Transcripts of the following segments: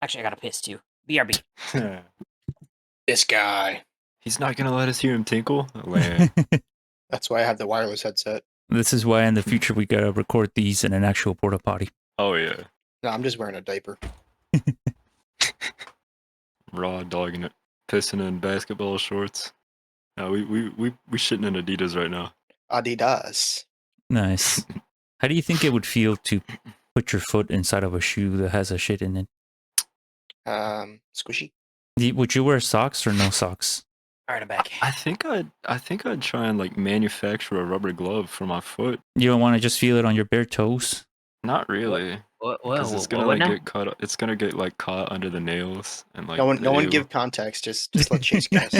Actually, I gotta piss too. BRB. This guy. He's not gonna let us hear him tinkle? Lame. That's why I have the wireless headset. This is why in the future we gotta record these in an actual porta potty. Oh yeah. No, I'm just wearing a diaper. Raw dogging it. Pissing in basketball shorts. No, we shitting in Adidas right now. Adidas. Nice. How do you think it would feel to put your foot inside of a shoe that has a shit in it? Squishy. Would you wear socks or no socks? All right, I'm back. I think I'd try and like manufacture a rubber glove for my foot. You don't want to just feel it on your bare toes? Not really. Because it's gonna like get caught. It's gonna get like caught under the nails and like. No one give context. Just let Chase guess.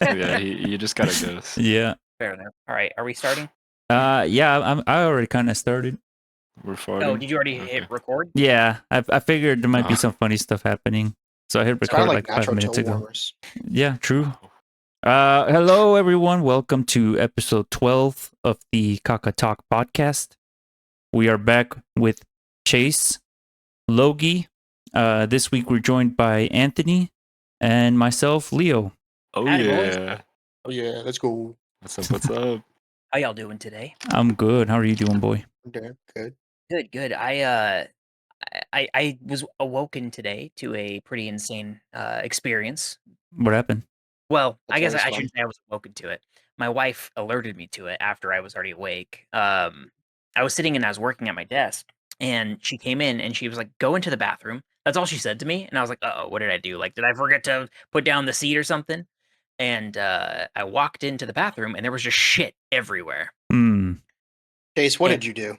Yeah, you just gotta guess. Yeah. Fair enough. All right, are we starting? Yeah. I already kind of started. We're farting. Oh, did you already hit record? Yeah, I figured there might be some funny stuff happening, so I hit record like 5 minutes ago. Wars. Yeah, true. Hello everyone. Welcome to episode 12 of the CacaTalk Podcast. We are back with Chase, Logie. This week we're joined by Anthony and myself, Leo. Oh Howdy, yeah. Oh yeah, let's go. What's up? How y'all doing today? I'm good. How are you doing, boy? Okay, good. Good. I was awoken today to a pretty insane experience. What happened? Well, That's I guess always I fun. shouldn't say I was awoken to it. My wife alerted me to it after I was already awake. I was sitting and I was working at my desk, and she came in and she was like, "Go into the bathroom." That's all she said to me, and I was like, "Uh-oh, what did I do? Like, did I forget to put down the seat or something?" And I walked into the bathroom, and there was just shit everywhere. Chase, what Yeah. did you do?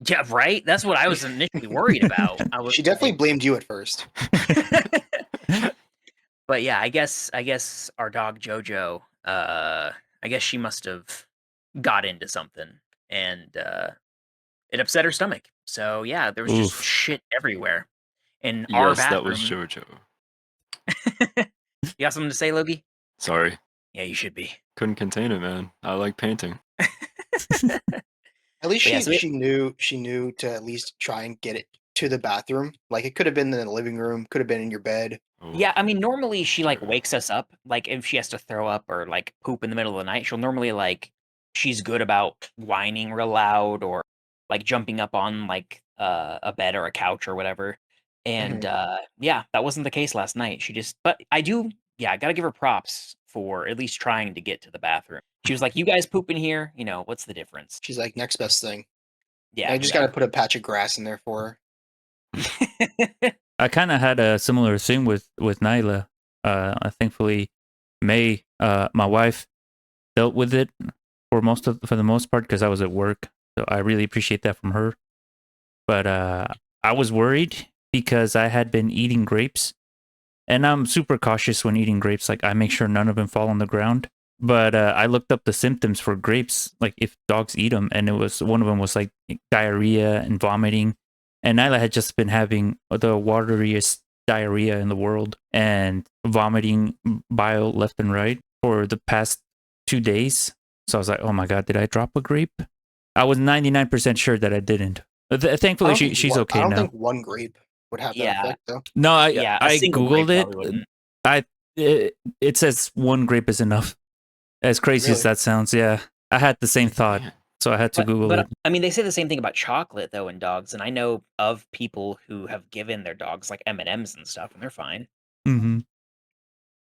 Yeah, right. That's what I was initially worried about. She definitely blamed you at first. But yeah, I guess our dog Jojo, I guess she must have got into something and it upset her stomach. So yeah, there was just Oof. shit everywhere in our Yes, bathroom. that was JoJo. You got something to say, Logie? Sorry, Yeah, you should be. couldn't contain it, man. I like painting. At least But yeah, she knew to at least try and get it to the bathroom. Like it could have been in the living room, could have been in your bed. Oh, Yeah, I mean, normally she like Sure. wakes us up. Like if she has to throw up or like poop in the middle of the night, she'll normally like she's good about whining real loud or like jumping up on like a bed or a couch or whatever. And yeah, that wasn't the case last night. But I gotta give her props for at least trying to get to the bathroom. She was like, "You guys poop in here, what's the difference?" She's like, next best thing. Yeah, I just gotta put a patch of grass in there for her. I kind of had a similar thing with Nyla. Thankfully, May, my wife, dealt with it for the most part because I was at work. So I really appreciate that from her. But I was worried because I had been eating grapes, and I'm super cautious when eating grapes. Like I make sure none of them fall on the ground. But I looked up the symptoms for grapes, like if dogs eat them, and one of them was like diarrhea and vomiting. And Nyla had just been having the wateriest diarrhea in the world and vomiting bile left and right for the past 2 days. So I was like, oh my God, did I drop a grape? I was 99% sure that I didn't. Thankfully, she's okay now. I don't think one grape would have that effect, though. No, I a single Googled grape probably it. It says one grape is enough. As crazy as that sounds, yeah. I had the same thought. So I had to Google it. I mean, they say the same thing about chocolate, though, in dogs. And I know of people who have given their dogs like M&Ms and stuff, and they're fine. Mm-hmm.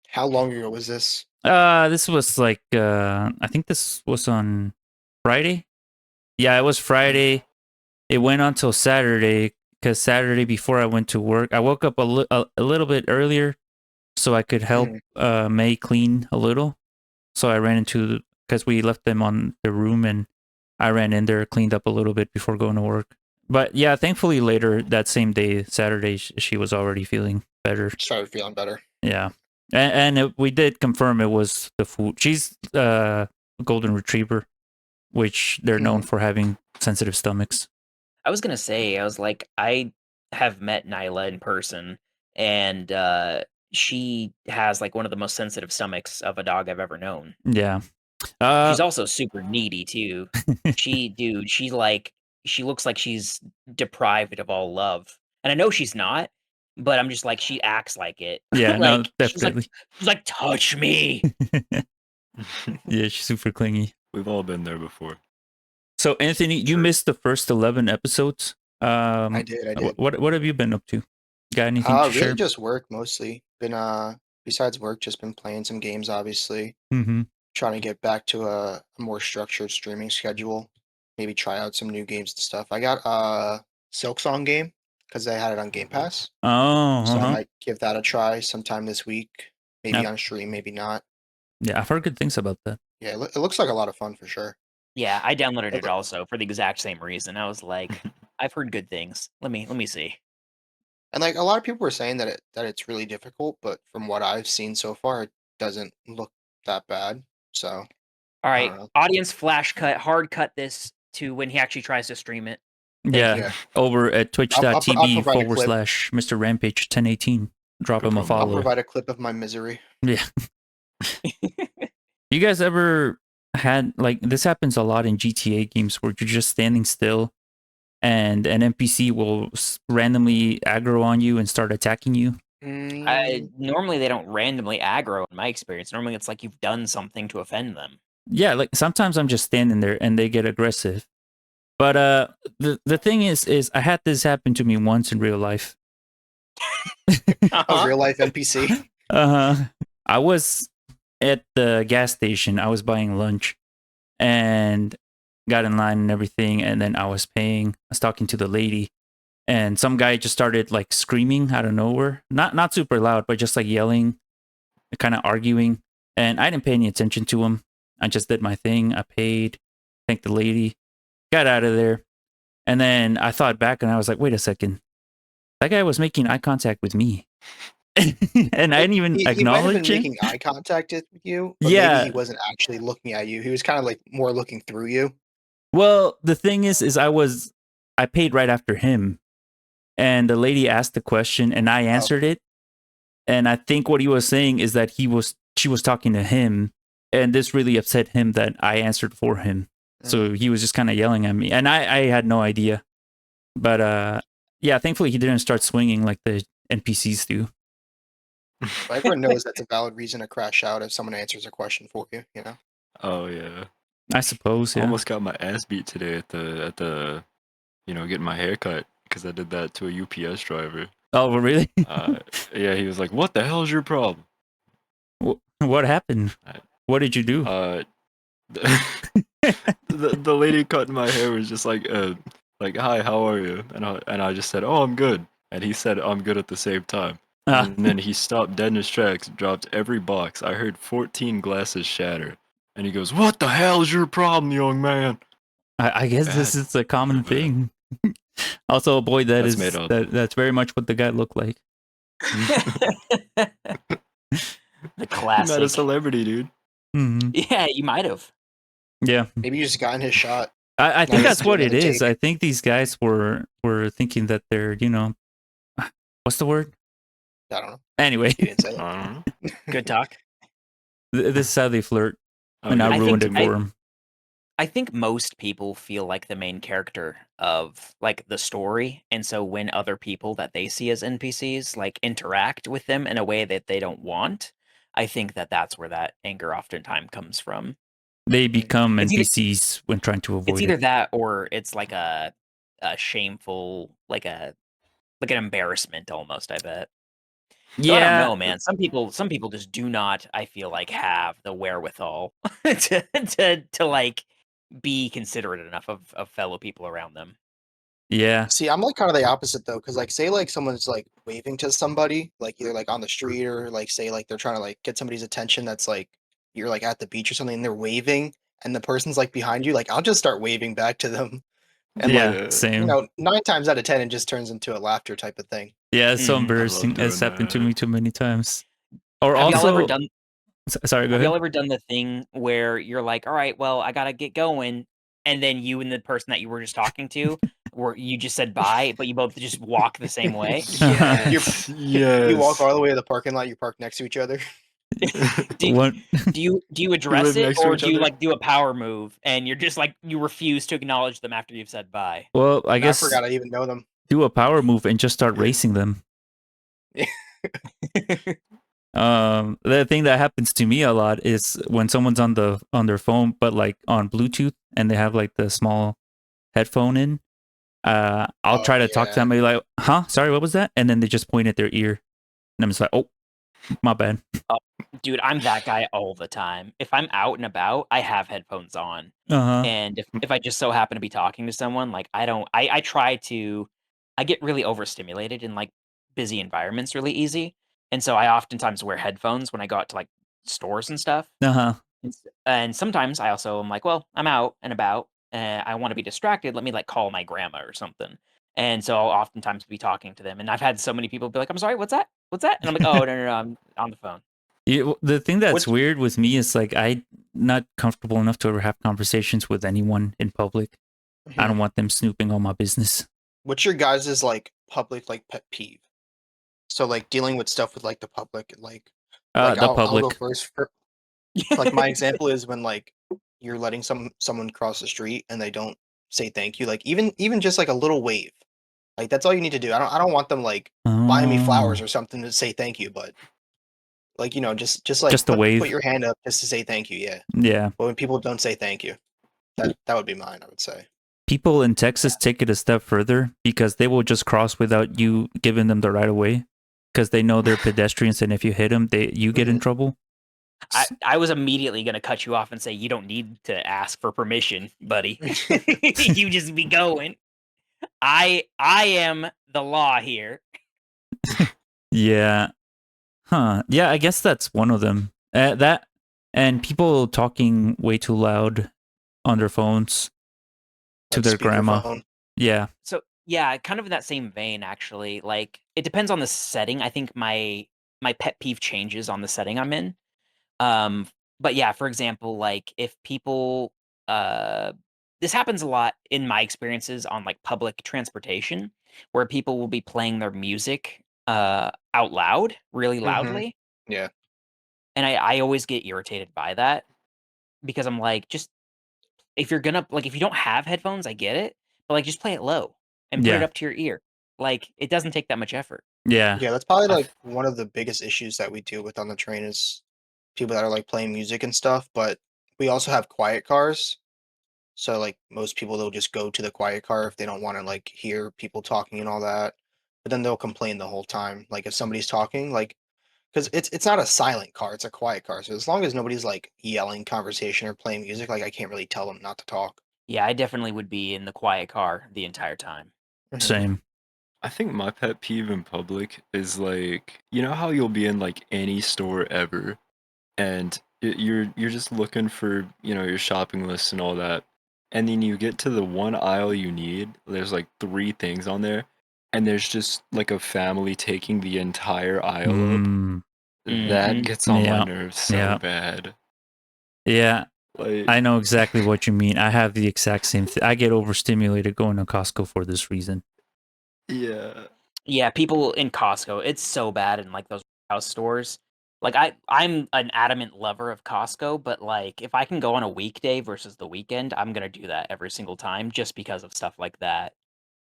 How long ago was this? This was like, I think this was on Friday. Yeah, it was Friday. It went on till Saturday, because Saturday before I went to work, I woke up a little bit earlier so I could help May clean a little. So I ran into, because we left them on the room, and I ran in there, cleaned up a little bit before going to work. But yeah, thankfully later that same day, Saturday, she was already feeling better. Started feeling better. Yeah. And we did confirm it was the food. She's a golden retriever, which they're known for having sensitive stomachs. I was going to say, I was like, I have met Nyla in person, and she has like one of the most sensitive stomachs of a dog I've ever known. Yeah. She's also super needy too. She looks like she's deprived of all love. And I know she's not, but I'm just like, she acts like it. Yeah, no, like definitely. she's like, touch me. Yeah, she's super clingy. We've all been there before. So Anthony, you missed the first 11 episodes. I did. What have you been up to? Got anything to Really share? just work mostly. Been besides work, just been playing some games. Obviously, Mm-hmm. trying to get back to a more structured streaming schedule. Maybe try out some new games and stuff. I got Silksong game because I had it on Game Pass, Oh, so I might give that a try sometime this week. Maybe Yep. on stream, maybe not. yeah, I've heard good things about that. Yeah, it looks like a lot of fun for sure. Yeah, I downloaded it Okay. also for the exact same reason. I was like, I've heard good things. Let me see. And like a lot of people were saying that it's really difficult, but from what I've seen so far, it doesn't look that bad. So All I right, don't know. audience flash cut, hard cut this to when he actually tries to stream it. Yeah, you. over at I'll twitch.tv provide a clip. / Mr. Rampage 1018. Drop Good him a promo. I'll follow. provide a clip of my misery. Yeah. You guys ever had like this happens a lot in GTA games where you're just standing still and an NPC will randomly aggro on you and start attacking you? Normally they don't randomly aggro in my experience. Normally it's like you've done something to offend them. Yeah, like sometimes I'm just standing there and they get aggressive. But the thing is I had this happen to me once in real life. A real life NPC. I was at the gas station. I was buying lunch and got in line and everything, and then I was paying. I was talking to the lady, and some guy just started like screaming out of nowhere. Not super loud, but just like yelling, kind of arguing. And I didn't pay any attention to him. I just did my thing. I paid, thanked the lady, got out of there. And then I thought back and I was like, wait a second. That guy was making eye contact with me. And I didn't even He might have been acknowledge it. making eye contact with you, but Yeah. maybe he wasn't actually looking at you. He was kind of like more looking through you. Well, the thing is I paid right after him. And the lady asked the question and I answered it. And I think what he was saying is that she was talking to him, and this really upset him that I answered for him. So he was just kind of yelling at me, and I had no idea. But yeah, thankfully he didn't start swinging like the NPCs do. But everyone knows that's a valid reason to crash out if someone answers a question for you, you know? Oh yeah. I suppose, I yeah. almost got my ass beat today at the getting my hair cut because I did that to a UPS driver. Oh, really? Yeah, he was like, "What the hell's your problem?" What happened? What did you do? The lady cutting my hair was just like, "Hi, how are you?" And I just said, "Oh, I'm good." And he said, "I'm good" at the same time. And then he stopped dead in his tracks, dropped every box. I heard 14 glasses shatter. And he goes, "What the hell is your problem, young man?" I guess this is a common thing. Also, a boy That's made up. that's very much what the guy looked like. The You met a classic. celebrity, dude. Mm-hmm. Yeah, you might have. Yeah, Maybe you just got in his shot. I think Nice. that's what it Another is. take. I think these guys were thinking that they're, what's the word? I don't know. Anyway, You didn't say that. I don't know. Good talk. this is how they flirt, Oh, and I yeah, ruined it think for them. I think most people feel like the main character of like the story, and so when other people that they see as NPCs like interact with them in a way that they don't want, I think that that's where that anger oftentimes comes from. They become It's either- NPCs when trying to avoid It's either it. that or it's like a shameful, like an embarrassment almost, I bet. So I don't know, man. Some people just do not, I feel like, have the wherewithal to like be considerate enough of fellow people around them. Yeah. See, I'm like kind of the opposite though, because like say like someone's like waving to somebody, like either like on the street or like say like they're trying to like get somebody's attention that's like you're like at the beach or something and they're waving and the person's like behind you, like I'll just start waving back to them. And Yeah, like same. 9 times out of 10 it just turns into a laughter type of thing. Yeah, it's so Mhm. embarrassing. doing It's happened to that. me too many times. Or Have y'all also, ever done? sorry, go Have ahead. y'all ever done the thing where you're like, all right, well, I gotta get going, and then you and the person that you were just talking to, where you just said bye, but you both just walk the same way? Yes. You walk all the way to the parking lot, you park next to each other. Do you address live it, next to or each do you other? like do a power move and you're just like you refuse to acknowledge them after you've said bye? Well, I I guess forgot I even know them. do a power move and just start racing them. The thing that happens to me a lot is when someone's on their phone, but like on Bluetooth, and they have like the small headphone in. I'll try to talk to them, and be like, "Huh? Sorry, what was that?" And then they just point at their ear, and I'm just like, "Oh, my bad." Dude, I'm that guy all the time. If I'm out and about, I have headphones on. Uh-huh. And if I just so happen to be talking to someone, like I try to I get really overstimulated in like busy environments really easy. And so I oftentimes wear headphones when I go out to like stores and stuff. Uh-huh. And sometimes I also am like, well, I'm out and about and I want to be distracted. Let me like call my grandma or something. And so I'll oftentimes be talking to them. And I've had so many people be like, I'm sorry, what's that? What's that? And I'm like, oh, no, I'm on the phone. Yeah, the thing that's What's- weird with me is like I'm not comfortable enough to ever have conversations with anyone in public. I don't want them snooping on my business. What's your guys' like public like pet peeve? So like dealing with stuff with like the public, like The I'll public. go first. Like my example is when like you're letting someone cross the street and they don't say thank you. Like even just like a little wave, like that's all you need to do. I don't want them like buying me flowers or something to say thank you, but like just like Just a wave. put your hand up just to say thank you. Yeah. Yeah. But when people don't say thank you, that would be mine. I would say. People in Texas take it a step further because they will just cross without you giving them the right of way because they know they're pedestrians, and if you hit them, you get in trouble. I was immediately going to cut you off and say, you don't need to ask for permission, buddy. You just be going. I am the law here. Yeah. Huh. Yeah, I guess that's one of them. That and people talking way too loud on their phones to Like their grandma. speakerphone. Yeah. So yeah, kind of in that same vein, actually. Like it depends on the setting. I think my pet peeve changes on the setting I'm in. But yeah, for example, like if people this happens a lot in my experiences on like public transportation where people will be playing their music out loud, really loudly. Yeah. And I always get irritated by that because I'm like, just if you're gonna like if you don't have headphones, I get it, but like just play it low and put it Yeah. up to your ear. Like it doesn't take that much effort. Yeah. Yeah, that's probably like one of the biggest issues that we deal with on the train is people that are like playing music and stuff, but we also have quiet cars. So like most people they'll just go to the quiet car if they don't want to like hear people talking and all that. But then they'll complain the whole time. Like if somebody's talking, like because it's not a silent car, it's a quiet car. So as long as nobody's like yelling conversation or playing music, like I can't really tell them not to talk. Yeah, I definitely would be in the quiet car the entire time. Same. I think my pet peeve in public is like, you know how you'll be in like any store ever, and you're just looking for, you know, your shopping list and all that, and then you get to the one aisle you need. There's like 3 things on there, and there's just like a family taking the entire aisle up. Mm, That Mhm. gets on Yeah. my nerves so Yeah. bad. yeah. Like, I know exactly what you mean. I have the exact same thing. I get overstimulated going to Costco for this reason. yeah. Yeah, people in Costco, it's so bad in like those house stores. Like I'm an adamant lover of Costco, but like if I can go on a weekday versus the weekend, I'm gonna do that every single time just because of stuff like that.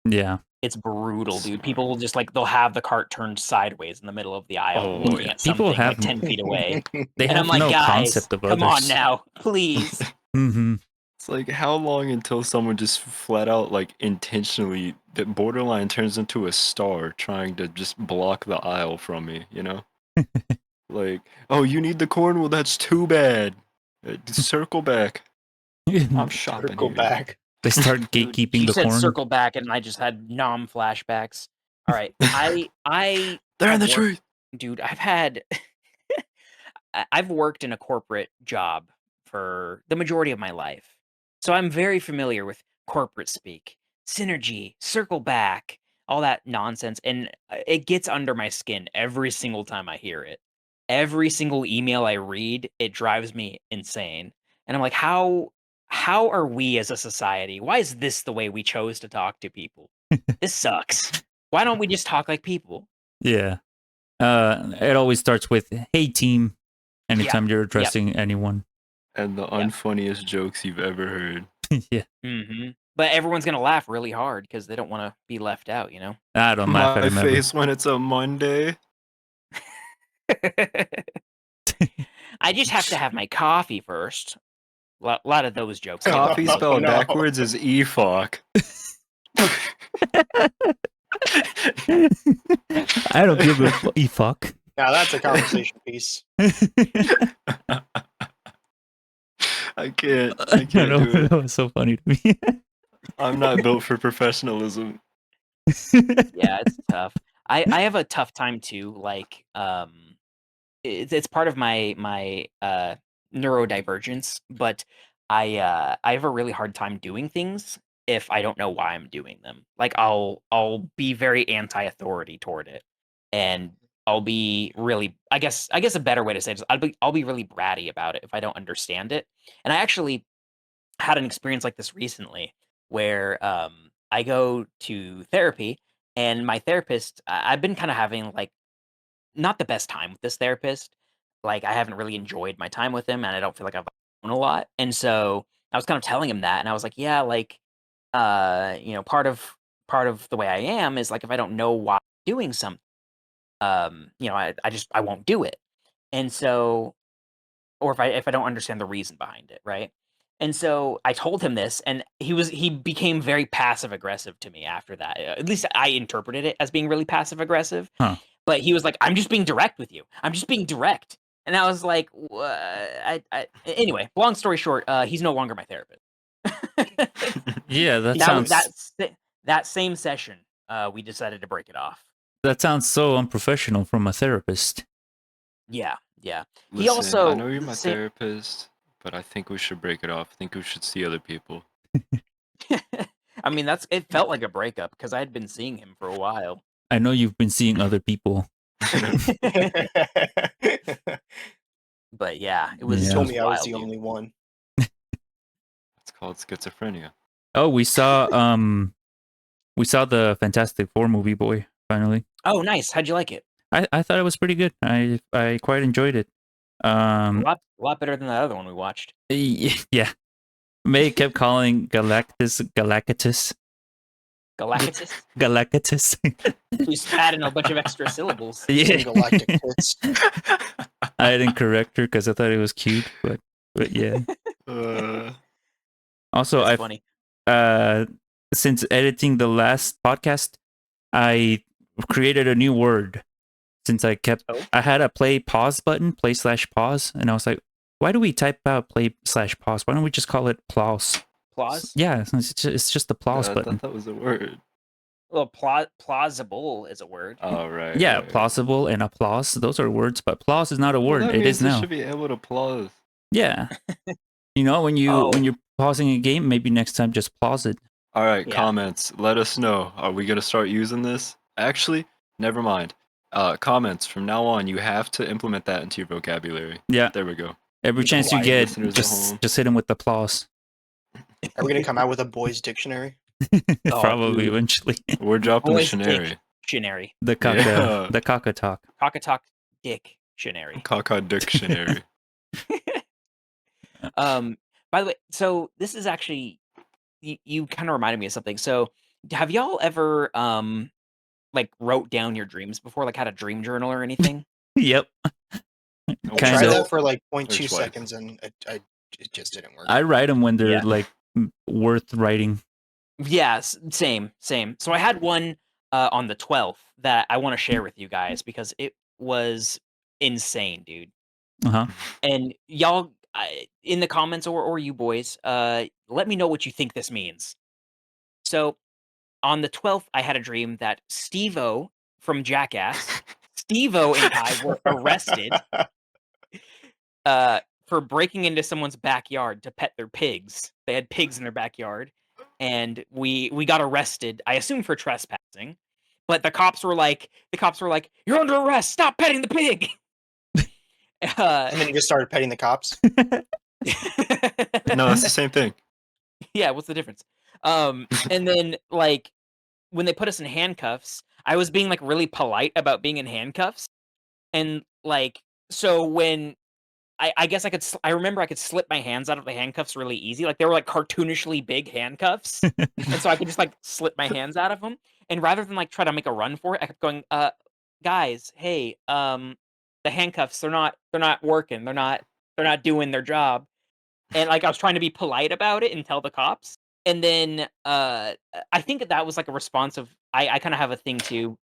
Yeah. It's brutal, dude. Smart. People will just like they'll have the cart turned sideways in the middle of the aisle, Oh, looking yeah. at something People have- like 10 feet away. They And have I'm like, no guys, concept of come others. on now, please. Mm-hmm. It's like how long until someone just flat out like intentionally that borderline turns into a star trying to just block the aisle from me, you know? Like, oh, you need the corn? Well, that's too bad. Circle back. I'm shopping Circle here. back. They start Dude, gatekeeping you the said corn. circle back, and I just had nom flashbacks. All right, I They're in have the worked- truth. dude. I've worked in a corporate job for the majority of my life, so I'm very familiar with corporate speak, synergy, circle back, all that nonsense, and it gets under my skin every single time I hear it. Every single email I read, it drives me insane, and I'm like, how are we as a society? Why is this the way we chose to talk to people? This sucks. Why don't we just talk like people? Yeah. It always starts with "Hey team." Anytime you're addressing anyone. And the unfunniest jokes you've ever heard. Yeah. Mm-hmm. but everyone's gonna laugh really hard because they don't want to be left out, you know. I don't laugh at My him ever. face when it's a Monday. I just have to have my coffee first. A lot of those jokes. I get Coffee those. spelled no. backwards is e-fuck. I don't give a fuck. Now that's a conversation piece. I can't I do know, it. that was so funny to me. I'm not built for professionalism. Yeah, it's tough. I have a tough time too. Like, it's part of my neurodivergence, but I have a really hard time doing things if I don't know why I'm doing them. Like, I'll be very anti-authority toward it, and I'll be really, I guess a better way to say it is I'll be really bratty about it if I don't understand it. And I actually had an experience like this recently where I go to therapy, and my therapist, I've been kind of having like not the best time with this therapist. Like, I haven't really enjoyed my time with him, and I don't feel like I've grown a lot. And so I was kind of telling him that, and I was like, yeah, like, you know, part of the way I am is like if I don't know why I'm doing something, you know, I won't do it. And so, or if I don't understand the reason behind it, right? And so I told him this, and he became very passive aggressive to me after that. At least I interpreted it as being really passive aggressive. Huh. But he was like, "I'm just being direct with you. I'm just being direct." And I was like, anyway, long story short, he's no longer my therapist. Yeah, that That was sounds that same session, we decided to break it off. that sounds so unprofessional from a therapist. Yeah, yeah. Listen, He also I know you're my same- therapist, but I think we should break it off. I think we should see other people. I mean, it felt like a breakup because I had been seeing him for a while. I know you've been seeing other people. But yeah, it was. Yeah. It Told was me I was wild, the dude. only one. It's called schizophrenia. Oh, we saw the Fantastic Four movie, boy. Finally, Oh, nice. How'd you like it? I thought it was pretty good. I quite enjoyed it. A lot better than that other one we watched. Yeah. May kept calling Galactus. Galactus. Galactus. Just adding a bunch of extra syllables. Some Yeah. galactic tits. I didn't correct her because I thought it was cute, but yeah. Also, That's funny. since editing the last podcast, I created a new word. Since I had a play/pause button, play/pause, and I was like, why do we type out play/pause? Why don't we just call it applause? Applause? Yeah, it's just applause I button. thought that was a word. Well, plausible is a word. Oh, right. Yeah, right. plausible and applause, those are words, but applause is not a Well, word. that It is means now. should be able to applause. Yeah. You know, when you're pausing a game, maybe next time just pause it. All right, Yeah. comments. Let us know. Are we gonna start using this? Actually, never mind. Comments from now on. You have to implement that into your vocabulary. Yeah. There we go. Every chance you quiet get, listeners at home. just hit him with applause. Are we gonna come out with a boys' dictionary? Probably dude. eventually. We're dropping the Boys Shinary. Dictionary. The Yeah. CacaTalk. CacaTalk Dictionary. Caca Dictionary. By the way, so this is actually you kind of reminded me of something. So have y'all ever like wrote down your dreams before, like had a dream journal or anything? Yep. I Kind tried of. that for like Or 0.2 twice. seconds and it just didn't work. I write them when they're Yeah. like worth writing. Yeah, same. So I had one on the 12th that I want to share with you guys because it was insane, dude. Uh-huh. And y'all in the comments or you boys, let me know what you think this means. So on the 12th, I had a dream that Steve-O from Jackass, Steve-O and I were arrested for breaking into someone's backyard to pet their pigs. They had pigs in their backyard, and we got arrested. I assume for trespassing, but the cops were like, "You're under arrest. Stop petting the pig." And then you just started petting the cops. No, it's the same thing. Yeah, what's the difference? And then like when they put us in handcuffs, I was being like really polite about being in handcuffs. And like so when I guess I could. I remember I could slip my hands out of the handcuffs really easy. Like they were like cartoonishly big handcuffs, and so I could just like slip my hands out of them. And rather than like try to make a run for it, I kept going, guys, hey, the handcuffs they're not working. They're not doing their job. And like I was trying to be polite about it and tell the cops. And then I think that was like a response of I kind of have a thing too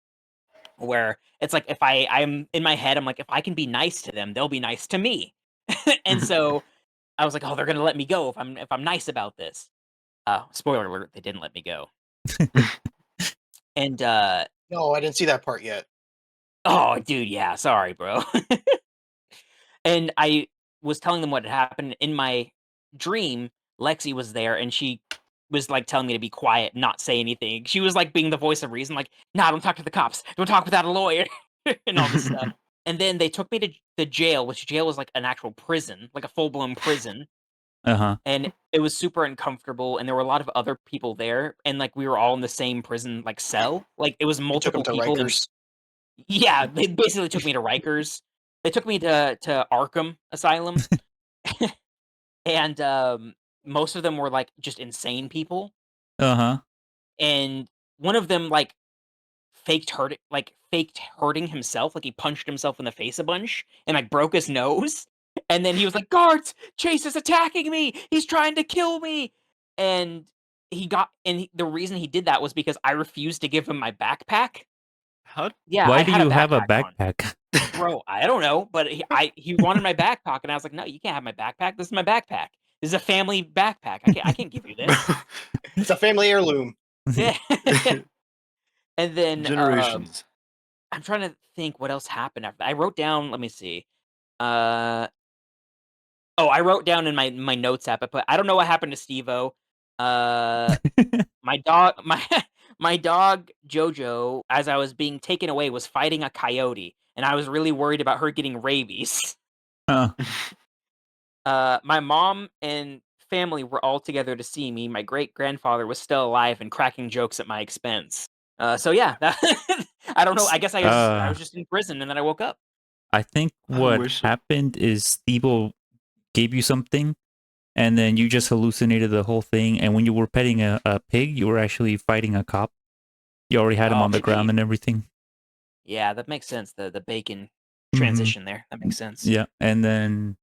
where it's like if I'm in my head, I'm like, if I can be nice to them, they'll be nice to me. And so I was like, oh, they're gonna let me go if I'm nice about this. Spoiler alert, they didn't let me go. And No, I didn't see that part yet. oh dude, yeah, sorry, bro. And I was telling them what had happened in my dream. Lexi was there and she was like telling me to be quiet, not say anything. She was like being the voice of reason, like, nah, don't talk to the cops, don't talk without a lawyer, and all this stuff. And then they took me to the jail, which jail was like an actual prison, like a full-blown prison. And it was super uncomfortable, and there were a lot of other people there, and like we were all in the same prison like cell. Like it was You took him multiple to people. Rikers. Yeah, they basically took me to Rikers. They took me to Arkham Asylum, and most of them were like just insane people. And one of them like faked hurting himself, like he punched himself in the face a bunch and like broke his nose. And then he was like, "Guards, Chase is attacking me. He's trying to kill me." And the reason he did that was because I refused to give him my backpack. How? Yeah, Why I do had you a have a backpack on. backpack? Bro, I don't know, but he wanted my backpack, and I was like, "No, you can't have my backpack. This is my backpack. This is a family backpack. I can't give you this." It's a family heirloom. Yeah. And then Generations. I'm trying to think what else happened after that. I wrote down, let me see. Uh I wrote down in my notes app. I don't know what happened to Steve-O. My dog my dog Jojo, as I was being taken away, was fighting a coyote, and I was really worried about her getting rabies. Huh. My mom and family were all together to see me. My great grandfather was still alive and cracking jokes at my expense. So yeah, I don't know. I guess I was just in prison and then I woke up. I think I what wish- happened is Steve gave you something, and then you just hallucinated the whole thing. And when you were petting a pig, you were actually fighting a cop. You already had him Oh, on the ground maybe. and everything. Yeah, that makes sense. The bacon Mhm. transition there. That makes sense. Yeah, and then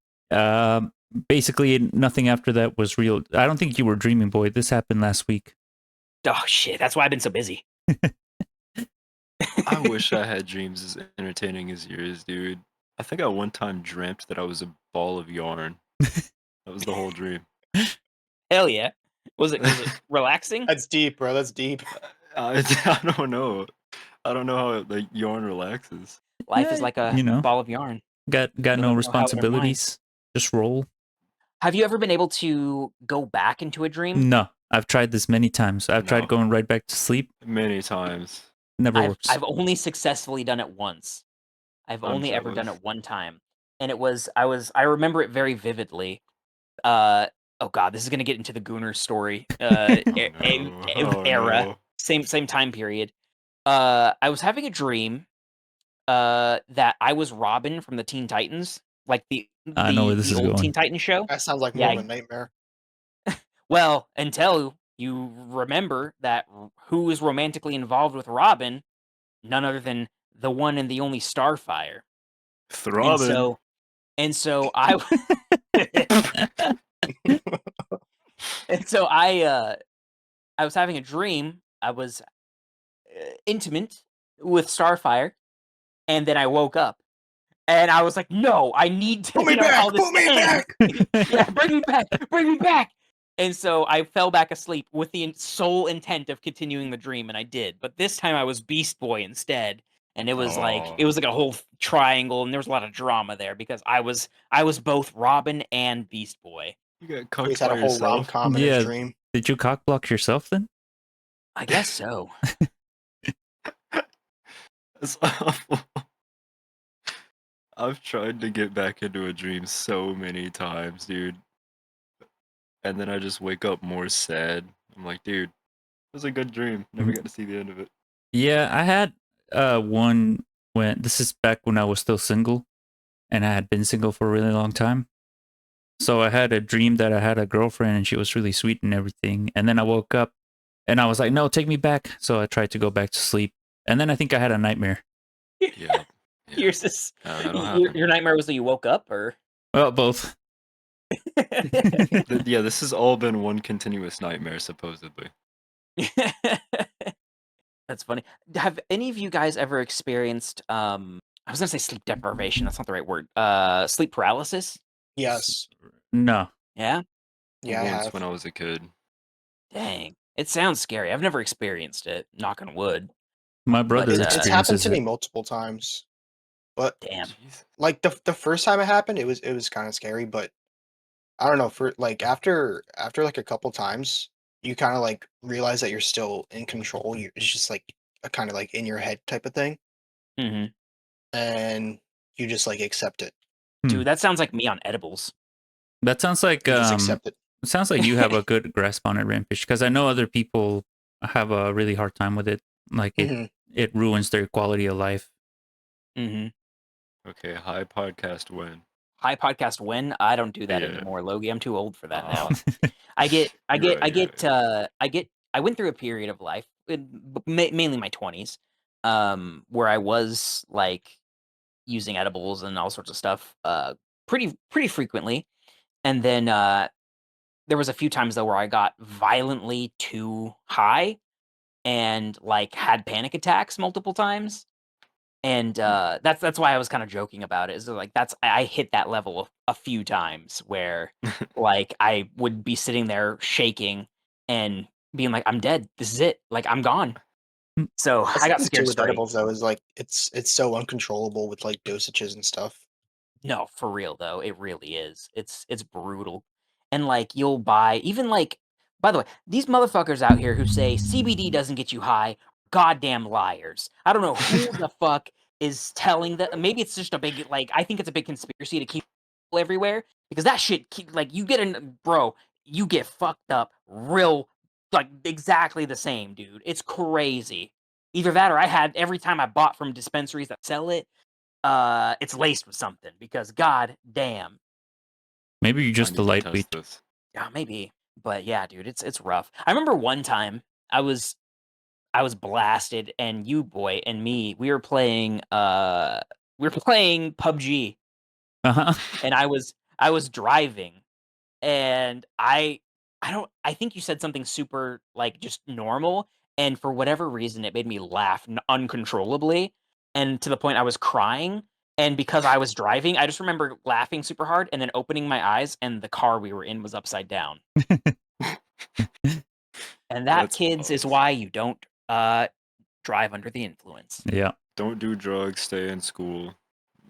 basically nothing after that was real. I don't think you were dreaming, boy. This happened last week. Oh shit, that's why I've been so busy. I wish I had dreams as entertaining as yours, dude. I think I one time dreamt that I was a ball of yarn. That was the whole dream. Hell yeah. Was it relaxing? That's deep, bro. That's deep. I don't know. I don't know how the yarn relaxes. Life is Yeah, like a you know. ball of yarn. Got You'll never know no how it responsibilities. Just roll. Have you ever been able to go back into a dream? No, I've tried this many times. I've No. tried going right back to sleep. Many times. Never works. I've only successfully done it once. I've I'm only ever done jealous. it one time. And I remember it very vividly. Oh god, this is gonna get into the Gooners story. Era. no. Same time period. I was having a dream that I was Robin from the Teen Titans, like the I know where this is old going. Teen Titans show. That sounds like more of Yeah. a nightmare. Well, until you remember that who is romantically involved with Robin, none other than the one and the only Starfire. Throbbing. And so I and so I was having a dream. I was intimate with Starfire, and then I woke up, and I was like, "No, I need to Put me know how back! this Put me ends. back! Yeah, bring me back! Bring me back!" And so I fell back asleep with the sole intent of continuing the dream, and I did. But this time I was Beast Boy instead, and it was like a whole triangle, and there was a lot of drama there because I was both Robin and Beast Boy. You got He's cooked had by a whole yourself. rom-com in Yeah. his dream. Did you cock block yourself then? I guess so. That's awful. I've tried to get back into a dream so many times, dude. And then I just wake up more sad. I'm like, dude, it was a good dream. Never got to see the end of it. Yeah, I had one when this is back when I was still single. and I had been single for a really long time. So I had a dream that I had a girlfriend and she was really sweet and everything. And then I woke up and I was like, no, take me back. So I tried to go back to sleep. And then I think I had a nightmare. Yeah. Yours is, that'll your happen. nightmare was that you woke up, or? Well, both. Yeah, this has all been one continuous nightmare, supposedly. That's funny. Have any of you guys ever experienced I was gonna say sleep deprivation, that's not the right word. Sleep paralysis? Yes. No. Yeah? Yeah, I Once have. when I was a kid. Dang. It sounds scary. I've never experienced it, knock on wood. My brother But, It's happened experiences to me it. multiple times. But Damn. Jeez. like the first time it happened, it was kind of scary, but I don't know, for like after like a couple times, you kind of like realize that you're still in control. It's just like a kind of like in your head type of thing, Hmm. and you just like accept it. Dude, that sounds like me on edibles. That sounds like You just accept it. it sounds like you have a good grasp on it, Rampage, because I know other people have a really hard time with it. Like Mhm. it ruins their quality of life. Hmm. Okay, hi podcast when. High podcast when? I don't do that Yeah. anymore, Logie. I'm too old for that now. Oh, You're right, I went through a period of life, mainly my 20s, where I was like using edibles and all sorts of stuff, pretty frequently. And then there was a few times though where I got violently too high and like had panic attacks multiple times. And that's why I was kind of joking about it. Is that, like I hit that level a few times where like I would be sitting there shaking and being like, I'm dead. This is it. Like I'm gone. Mm. So That's I got the thing scared too with straight. edibles though, is like it's so uncontrollable with like dosages and stuff. No, for real though, it really is. It's brutal. And like you'll buy even like by the way, these motherfuckers out here who say CBD doesn't get you high, goddamn liars. I don't know who the fuck is telling that. Maybe it's just a big like I think it's a big conspiracy to keep people everywhere because that shit like you get in bro, you get fucked up real like exactly the same, dude. It's crazy. Either that or I had every time I bought from dispensaries that sell it, it's laced with something because god damn. Maybe you're I just need a to lightweight. test this. Yeah, maybe. But yeah, dude, it's rough. I remember one time I was blasted and you boy and me, we were playing PUBG Uh-huh. and I was driving and I think you said something super like just normal and for whatever reason it made me laugh uncontrollably and to the point I was crying and because I was driving I just remember laughing super hard and then opening my eyes and the car we were in was upside down. And that That's kids is awesome. why you don't drive under the influence. Yeah. Don't do drugs. Stay in school.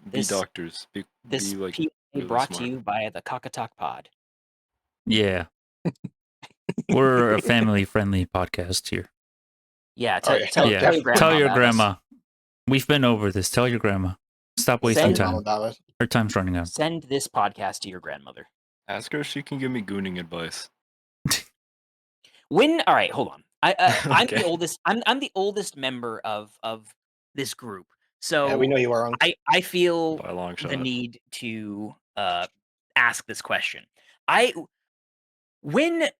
Be This doctors. this Be like PA really brought smart. to you by the CacaTalk Pod. Yeah. We're a family-friendly podcast here. Yeah, Oh, yeah. tell Yeah. your grandma Tell your about us. grandma. We've been over this. Tell your grandma. Stop wasting Send Tell time. them about it. Her time's running out. Send this podcast to your grandmother. Ask her if she can give me gooning advice. When all right, hold on. I'm the Okay. oldest. I'm the oldest member of this group. So Yeah, we know you are on. I feel By a long shot. the need to ask this question. I when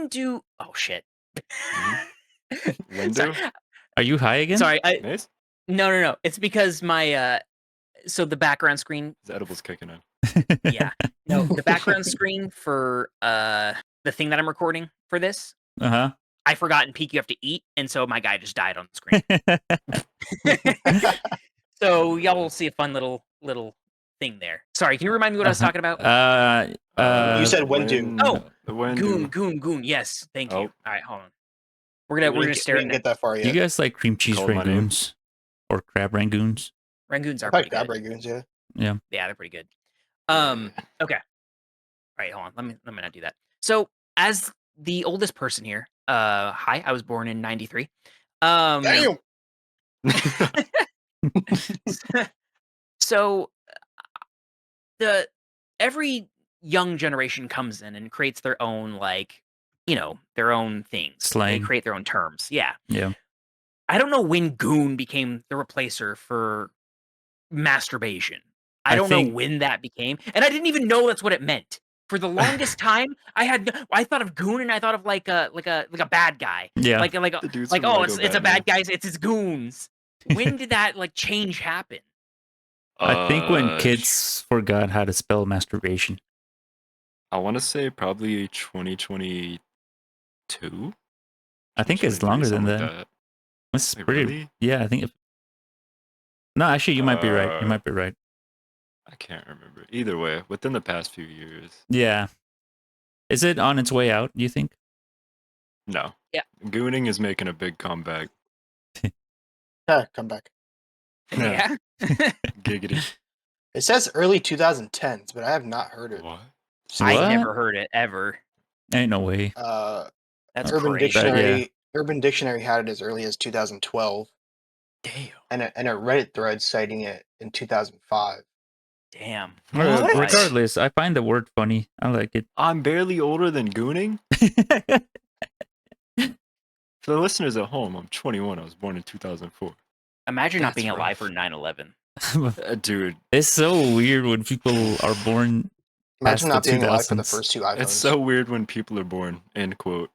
do oh shit. Window? Sorry, Are you high again? sorry. Mace? No. It's because my so the background screen. His edible's kicking in. Yeah. No, the background screen for the thing that I'm recording for this. Uh-huh. I forgot in peak you have to eat, and so my guy just died on the screen. So y'all will see a fun little thing there. Sorry, can you remind me what I was talking about? You said when do. Oh, the when Goon. Yes, thank you. Oh. All right, hold on. We We're didn't gonna get- stare we at didn't get that far Do yet. you guys like cream cheese Called my name. rangoons? Or crab rangoons? Rangoons I are like pretty good. crab rangoons, yeah. Yeah, they're pretty good. Okay. All right, hold on. Let me not do that. So, as the oldest person here, hi, I was born in '93. Damn. So every young generation comes in and creates their own like, their own things. Slang. They create their own terms. Yeah. Yeah. I don't know when goon became the replacer for masturbation. I don't know think- when that became, and I didn't even know that's what it meant. For the longest time, I thought of goon and I thought of like a bad guy. Yeah. Like The dudes from oh, Lego it's a Batman. bad guy. It's his goons. When did that like change happen? I think when Uh, kids forgot how to spell masturbation. I want to say probably 2022. I think it's 2023, longer than something that. like It's Wait, pretty. really? Yeah, I think. No, actually, you might be right. You might be right. I can't remember. Either way, within the past few years. Yeah. Is it on its way out? Do you think? No. Yeah. Gooning is making a big comeback. Come back. Yeah. Giggity. It says early 2010s, but I have not heard it. What? I What? never heard it ever. Ain't no way. That's Urban crazy. Dictionary. Urban Dictionary had it as early as 2012, Damn. and a Reddit thread citing it in 2005. Damn. What? Regardless, I find the word funny. I like it. I'm barely older than Gooning. For the listeners at home, I'm 21. I was born in 2004. Imagine not That's being alive rough. for 9/11. Dude, It's so weird when people are born. Imagine not the being alive for the 2000s. first two iPhones. it's so weird when people are born. End quote.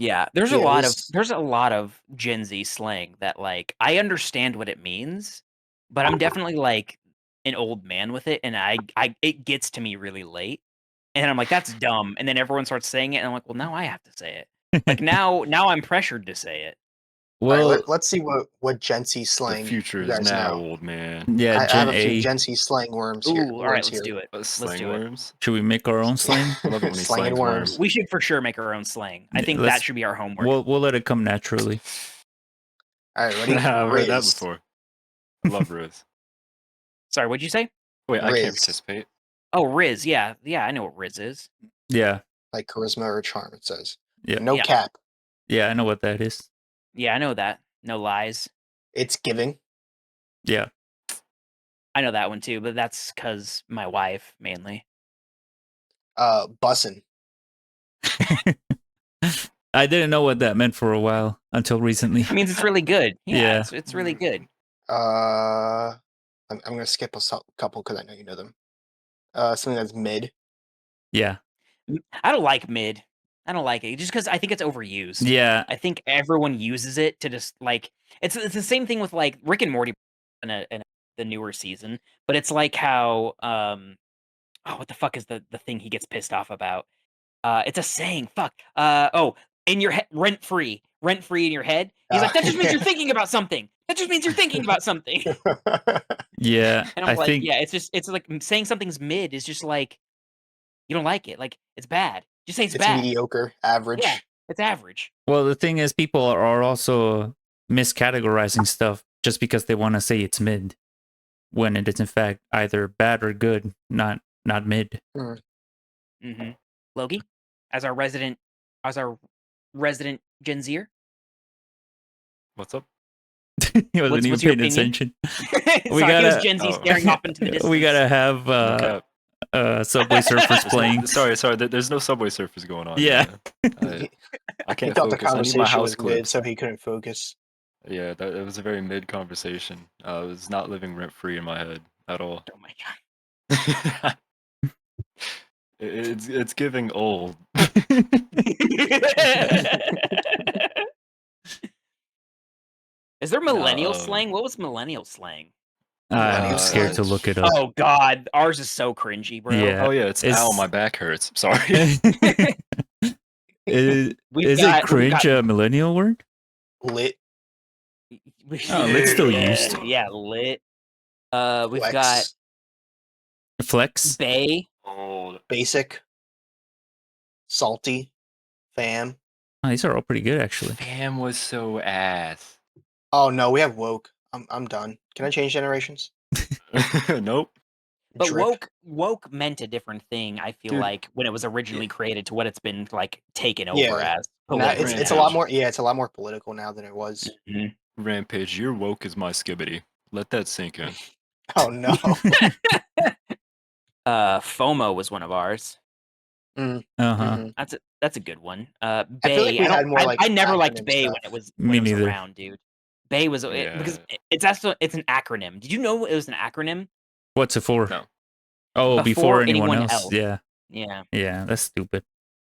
Yeah, there's Yeah, a lot of Gen Z slang that like I understand what it means, but I'm definitely like an old man with it, and it gets to me really late, and I'm like that's dumb, and then everyone starts saying it, and I'm like, well, now I have to say it. Like now I'm pressured to say it. All right, Well, let's see what Gen Z The slang future you is guys now, know. old man. yeah, I Gen have a few A. Gen Z slang worms Ooh, here. all right, worms let's here. do it. Slang do it. worms. Should we make our own slang? I love it when he Slanging slangs worms. worms. We should for sure make our own slang. I think that Let's- should be our homework. We'll let it come naturally. All right, ready? I've heard that Riz. before. I love Riz. Sorry, what'd you say? Wait, I can't Riz. participate. Oh, Riz. Yeah, I know what Riz is. Yeah, Like charisma or charm, it says. Yeah. No Yeah. cap. yeah, I know what that is. Yeah, I know that. No lies. It's giving. Yeah, I know that one too, but that's because my wife mainly. Bussin'. I didn't know what that meant for a while until recently. It means it's really good. Yeah, Yeah. It's really good. I'm gonna skip a couple because I know you know them. Something that's mid. Yeah, I don't like mid. I don't like it just because I think it's overused. yeah, I think everyone uses it to just like it's the same thing with like Rick and Morty in the newer season, but it's like how what the fuck is the thing he gets pissed off about? It's a saying. Fuck. In your head, rent free in your head. He's like, that just means you're thinking about something. That just means you're thinking about something. yeah. And I'm I like, think yeah, it's like saying something's mid is just like you don't like it. Like it's bad. Just say it's bad. mediocre, average. Yeah. It's average. Well, the thing is, people are also miscategorizing stuff just because they want to say it's mid, when it is in fact either bad or good, not mid. Mm-hmm. Logie, as our resident Gen Zer. What's up? He wasn't What's even your paying opinion? attention. Sorry, he was gotta- Gen Z oh. staring off into the distance. We gotta have Okay. Subway Surfers playing. Sorry. There's no Subway Surfers going on. Yeah. I can't He thought the focus. I need my conversation house was mid, clips. so he couldn't focus. Yeah, it was a very mid conversation. I was not living rent free in my head at all. Oh my god. It's giving old. Is there millennial No. slang? What was millennial slang? I'm scared to look it up. Oh god, ours is so cringy, bro. Yeah. Oh yeah, it's It's- ow, my back hurts. Sorry. is We've it got- cringe a millennial word? Lit. Oh, lit's still Yeah, used. Yeah, lit. We've Flex, got Flex? bay. Old. basic, salty, fam. Oh, these are all pretty good, actually. Fam was so ass. Oh no, we have woke. I'm done. Can I change generations? Nope. But Drip. woke meant a different thing, I feel Dude. like, when it was originally created to what it's been like taken Yeah. over as. Now, politically it's a now. lot more. Yeah, it's a lot more political now than it was. Mhm. Rampage, you're woke as my skibbity. Let that sink in. Oh no. FOMO was one of ours. Uh-huh. Mhm. That's a good one. I Bay. feel like we had more, like, I never liked acronym Bay stuff. when it was Me when it was neither. around, dude. Bay was Yeah. because it's also it's an acronym. Did you know it was an acronym? What's it for? No. Oh, before anyone else. else. Yeah. Yeah. Yeah, that's stupid.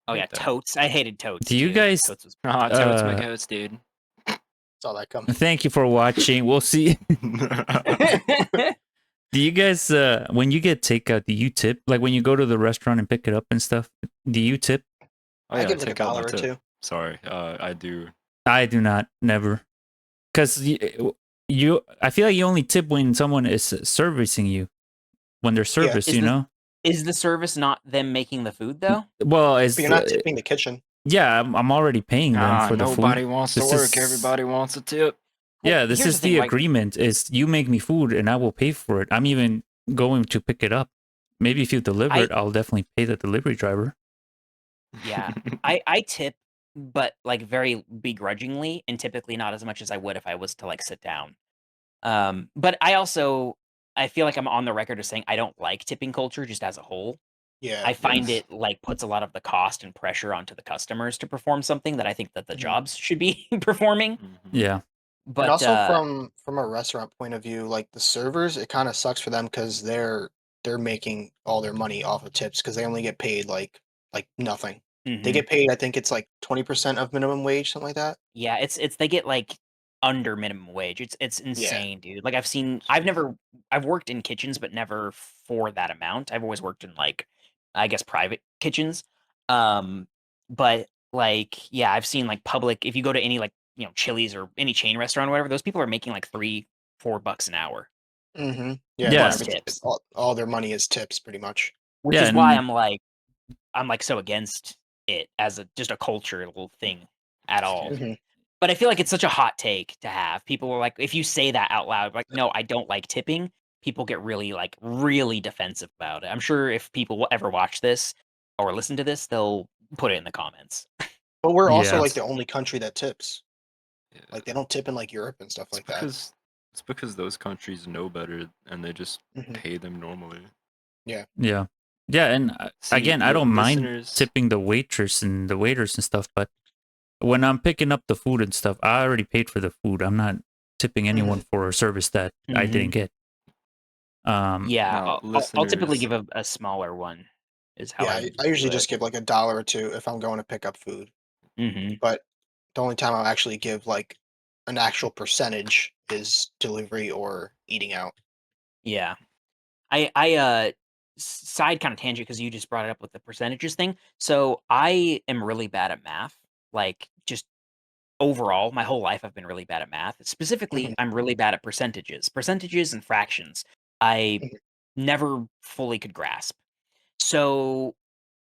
Oh Hate yeah, that. totes. I hated totes. Do you too. guys- Totes was Ah, totes my Uh, goats, dude. Saw that coming. Thank you for watching. We'll see. Do you guys, when you get takeout, do you tip? Like when you go to the restaurant and pick it up and stuff, do you tip? Oh I yeah, give like take out my $1 or tip. two. Sorry, I do. I do not, never. Because I feel like you only tip when someone is servicing you, when they're service, Is you the- know? Is the service not them making the food though? Well, it's, But you're not tipping the kitchen. yeah, I'm already paying them for the Nobody food. wants to This work. is- Everybody wants a tip. Yeah, Well, this here's is thing, the like- agreement is you make me food and I will pay for it. I'm even going to pick it up. Maybe if you deliver it, I'll definitely pay the delivery driver. Yeah. I tip, but like very begrudgingly, and typically not as much as I would if I was to like sit down. But I feel like I'm on the record of saying I don't like tipping culture just as a whole. Yeah. I find Yes. it like puts a lot of the cost and pressure onto the customers to perform something that I think that the Mhm. jobs should be performing. Mhm. Yeah. But and also from a restaurant point of view, like the servers, it kind of sucks for them because they're making all their money off of tips because they only get paid like nothing. They mhm. get paid, I think it's like 20% of minimum wage, something like that. Yeah, it's they get like under minimum wage. It's insane, dude. Like I've worked in kitchens, but never for that amount. I've always worked in like I guess private kitchens. But like yeah, I've seen like public if you go to any like, Chili's or any chain restaurant or whatever, those people are making like $3-4 an hour. Mm-hmm. Yeah. Yeah, Plus tips. all their money is tips, pretty much. Which Yeah, is why and- I'm like so against it as just a cultural thing at all. Mhm. But I feel like it's such a hot take to have. People are like, if you say that out loud, like, no, I don't like tipping, people get really defensive about it. I'm sure if people ever watch this or listen to this, they'll put it in the comments. But we're also Yeah. like the only country that tips. Yeah. Like they don't tip in like Europe and stuff It's like that. it's because those countries know better and they just Mhm. pay them normally. Yeah. Yeah, and See, again, I don't mind listeners- tipping the waitress and the waiters and stuff, but when I'm picking up the food and stuff, I already paid for the food. I'm not tipping anyone for a service that I didn't get. Yeah, Now, I'll typically listeners- give a smaller one. Is how Yeah, I usually just give like $1 or two if I'm going to pick up food. hmm But the only time I'll actually give like an actual percentage is delivery or eating out. Yeah. Side kind of tangent because you just brought it up with the percentages thing. So I am really bad at math. Like just overall, my whole life I've been really bad at math. Specifically, Mhm. I'm really bad at percentages and fractions. I Mhm. never fully could grasp. So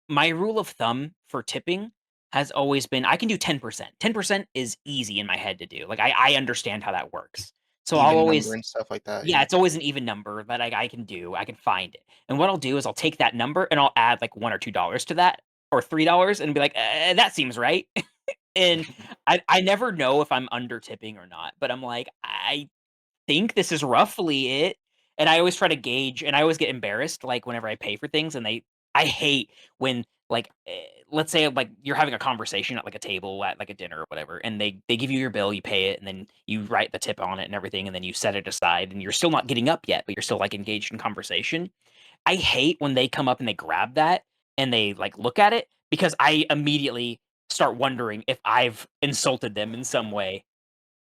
my rule of thumb for tipping has always been I can do 10%. 10% is easy in my head to do. Like I understand how that works. So I'll Even always number and stuff like that. yeah, it's always an even number that I can do. I can find it. And what I'll do is I'll take that number and I'll add like $1 or $2 to that or $3 and be like, that seems right. And I never know if I'm under tipping or not, but I'm like, I think this is roughly it. And I always try to gauge and I always get embarrassed like whenever I pay for things and I hate when like let's say like you're having a conversation at like a table at like a dinner or whatever and they give you your bill, you pay it and then you write the tip on it and everything and then you set it aside and you're still not getting up yet, but you're still like engaged in conversation. I hate when they come up and they grab that and they like look at it because I immediately start wondering if I've insulted them in some way.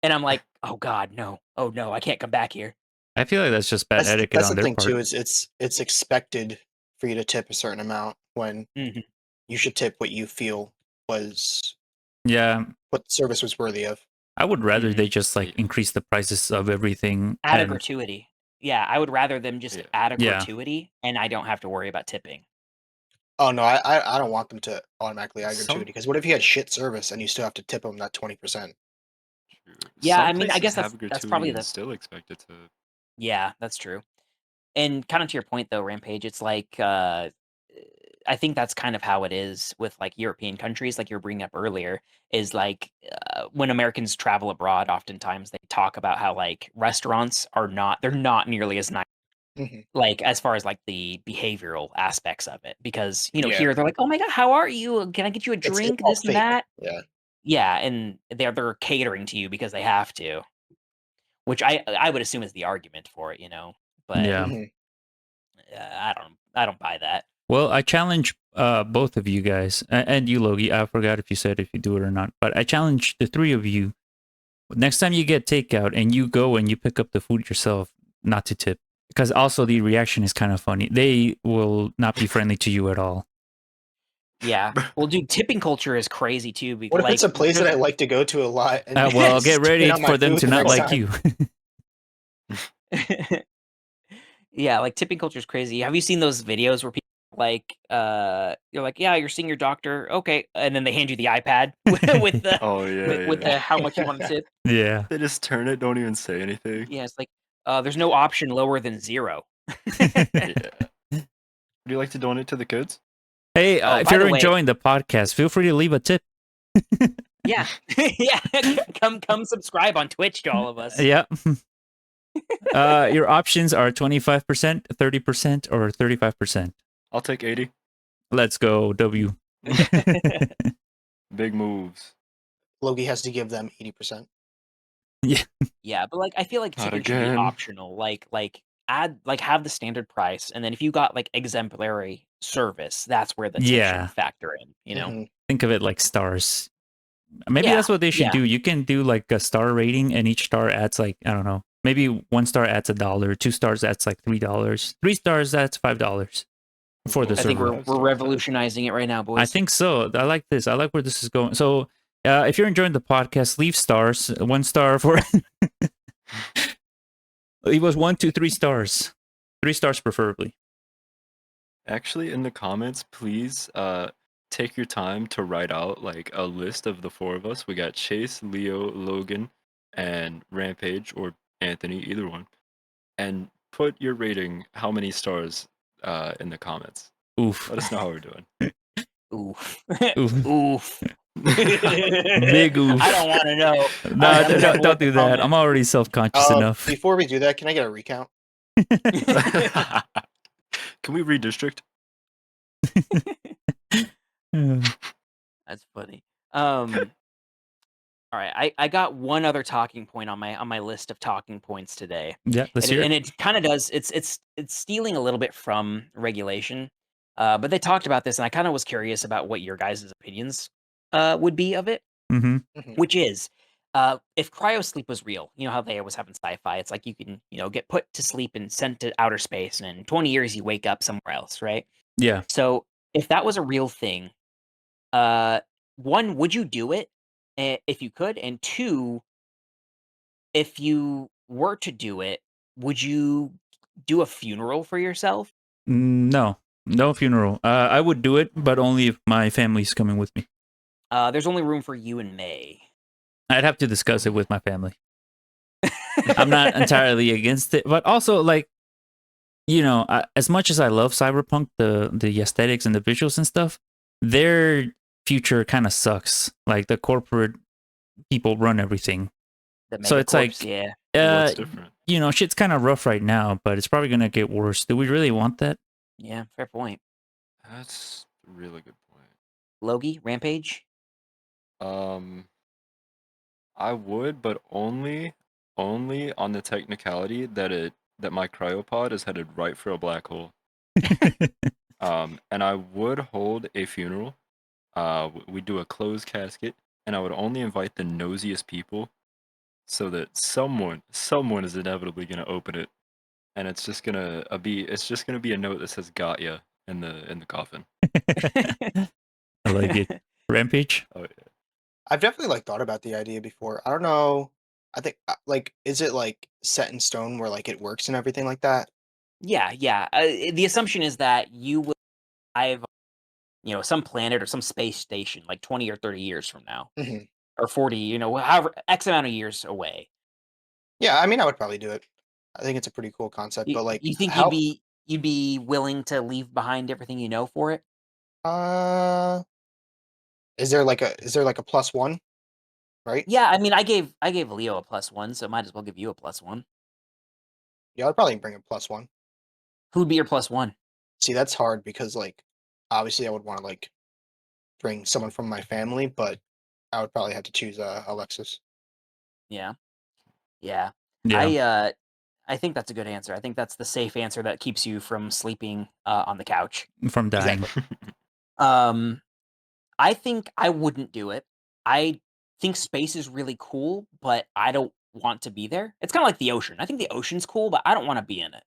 And I'm like, "Oh god, no. Oh no, I can't come back here." I feel like that's just bad etiquette That's on the their thing part. too. Is it's expected for you to tip a certain amount when Mhm. you should tip what you feel was Yeah, what the service was worthy of. I would rather Mhm. they just like Yeah. increase the prices of everything. Add a and- gratuity. Yeah, I would rather them just Yeah. add a Yeah. gratuity and I don't have to worry about tipping. Oh no, I don't want them to automatically add Some- gratuity because what if you had shit service and you still have to tip them that 20%? Yeah, Some I mean, I places guess have that's probably gratuity the and still expected to. Yeah, that's true. And kind of to your point though, Rampage, it's like I think that's kind of how it is with like European countries, like you were bringing up earlier, is like when Americans travel abroad, oftentimes they talk about how like restaurants they're not nearly as nice, Mhm. like as far as like the behavioral aspects of it. Because, Yeah. here they're like, oh my God, how are you? Can I get you a It's drink? all This and fake. that. Yeah. Yeah, and they're catering to you because they have to. which I would assume is the argument for it, But Yeah. Mhm. I don't buy that. Well, I challenge both of you guys and you, Logie. I forgot if you said if you do it or not, but I challenge the three of you. Next time you get takeout and you go and you pick up the food yourself, not to tip, because also the reaction is kind of funny. They will not be friendly to you at all. Yeah. Well, dude, tipping culture is crazy too. Because, What if it's a place that I there's- like to go to a lot? And Well, get spit ready on my for them food to the not next like time? you. Yeah, like tipping culture is crazy. Have you seen those videos where people you're like, yeah, you're seeing your doctor, okay, and then they hand you the iPad with the Oh yeah, with yeah. the how much you want to tip? Yeah. They just turn it, don't even say anything. Yeah, it's like there's no option lower than 0. Yeah. Would you like to donate to the kids? Hey, Oh, if by you're the way- enjoying the podcast, feel free to leave a tip. Yeah, yeah. Come subscribe on Twitch to all of us. Yeah. Your options are 25%, 30%, or 35%. I'll take 80. Let's go, W. Big moves. Logie has to give them 80%. Yeah, but like I feel like Not tipping should be again. optional. Like add have the standard price, and then if you got like exemplary service, that's where the tip Yeah. should factor in. Mhm. Think of it like stars. Maybe Yeah, that's what they should yeah. do. You can do like a star rating, and each star adds like, I don't know, maybe 1 star adds $1, 2 stars adds like $3, 3 stars adds $5 for the I think server. we're revolutionizing it right now, boys. I think so. I like this. I like where this is going. So, if you're enjoying the podcast, leave stars. 1 star for. Leave us 1, 2, 3 stars. 3 stars preferably. Actually, in the comments, please take your time to write out like a list of the 4 of us. We got Chase, Leo, Logan, and Rampage or Anthony, either one. And put your rating, how many stars, in the comments. Oof. Let us know how we're doing. Oof. Oof. Oof. Big oof. I don't want to know. No, I don't know don't what do the that. comment- I'm already self-conscious enough. Before we do that, can I get a recount? Can we redistrict? That's funny. All right, I got one other talking point on my list of talking points today. Yeah, let's And hear and it. it kind of does. It's stealing a little bit from regulation, but they talked about this, and I kind of was curious about what your guys' opinions would be of it. Mm-hmm. Mhm. Which is, if cryosleep was real, you know how they always have in sci-fi. It's like you can get put to sleep and sent to outer space, and in 20 years you wake up somewhere else, right? Yeah. So if that was a real thing, one, would you do it if you could? And two, if you were to do it, would you do a funeral for yourself? No funeral. I would do it, but only if my family's coming with me. There's only room for you and May. I'd have to discuss it with my family. I'm not entirely against it, but also like, as much as I love Cyberpunk, the aesthetics and the visuals and stuff, their future kind of sucks. Like the corporate people run everything. So it's like, yeah. What's different? Shit's kind of rough right now, but it's probably gonna get worse. Do we really want that? Yeah, fair point. That's a really good point. Logie, Rampage? I would, but only on the technicality that my cryopod is headed right for a black hole. And I would hold a funeral. We do a closed casket, and I would only invite the nosiest people, so that someone is inevitably gonna open it, and it's just gonna be a note that says "Got ya" in the coffin. I like it. Rampage? Oh yeah. I've definitely thought about the idea before. I don't know. I think is it set in stone where it works and everything like that? Yeah. The assumption is that you will arrive, some planet or some space station 20 or 30 years from now, Mhm. or 40, however X amount of years away. Yeah, I mean, I would probably do it. I think it's a pretty cool concept, You, but you think how? you'd be willing to leave behind everything you know for it? Is there like a +1? Right? Yeah, I mean, I gave Leo a +1, so might as well give you a +1. Yeah, I'd probably bring a +1. Who'd be your +1? See, that's hard because obviously I would want to bring someone from my family, but I would probably have to choose Alexis. Yeah. Yeah. I think that's a good answer. I think that's the safe answer that keeps you from sleeping on the couch. From dying. Exactly. I think I wouldn't do it. I think space is really cool, but I don't want to be there. It's kind of like the ocean. I think the ocean's cool, but I don't want to be in it.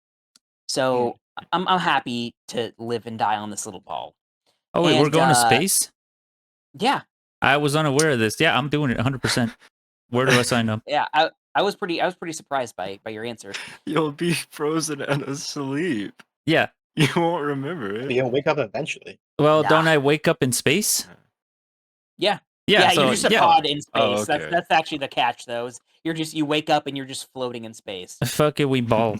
So I'm happy to live and die on this little ball. Oh wait, we're going to space? Yeah. I was unaware of this. Yeah, I'm doing it 100%. Where do I sign up? Yeah, I was pretty surprised by your answer. You'll be frozen and asleep. Yeah. You won't remember it. But you'll wake up eventually. Well, Nah. don't I wake up in space? Yeah. Yeah, you're just a pod in space. Oh, okay. That's actually the catch, though. Is you wake up and you're just floating in space. Fuck it, we ball.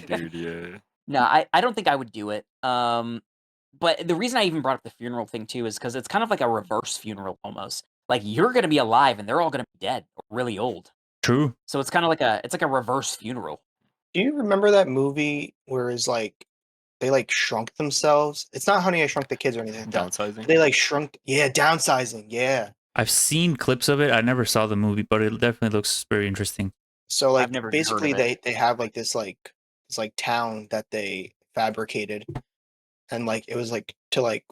Dude, yeah. No, I don't think I would do it. But the reason I even brought up the funeral thing too is because it's kind of like a reverse funeral almost. Like you're gonna be alive and they're all gonna be dead or really old. True. So it's kind of like a reverse funeral. Do you remember that movie where it's like they like shrunk themselves? It's not Honey, I Shrunk the Kids or anything like that. Downsizing? They like shrunk. Yeah, downsizing. Yeah. I've seen clips of it. I never saw the movie, but it definitely looks very interesting. So like I've never even heard basically of it. they have like this town that they fabricated, and like it was like to like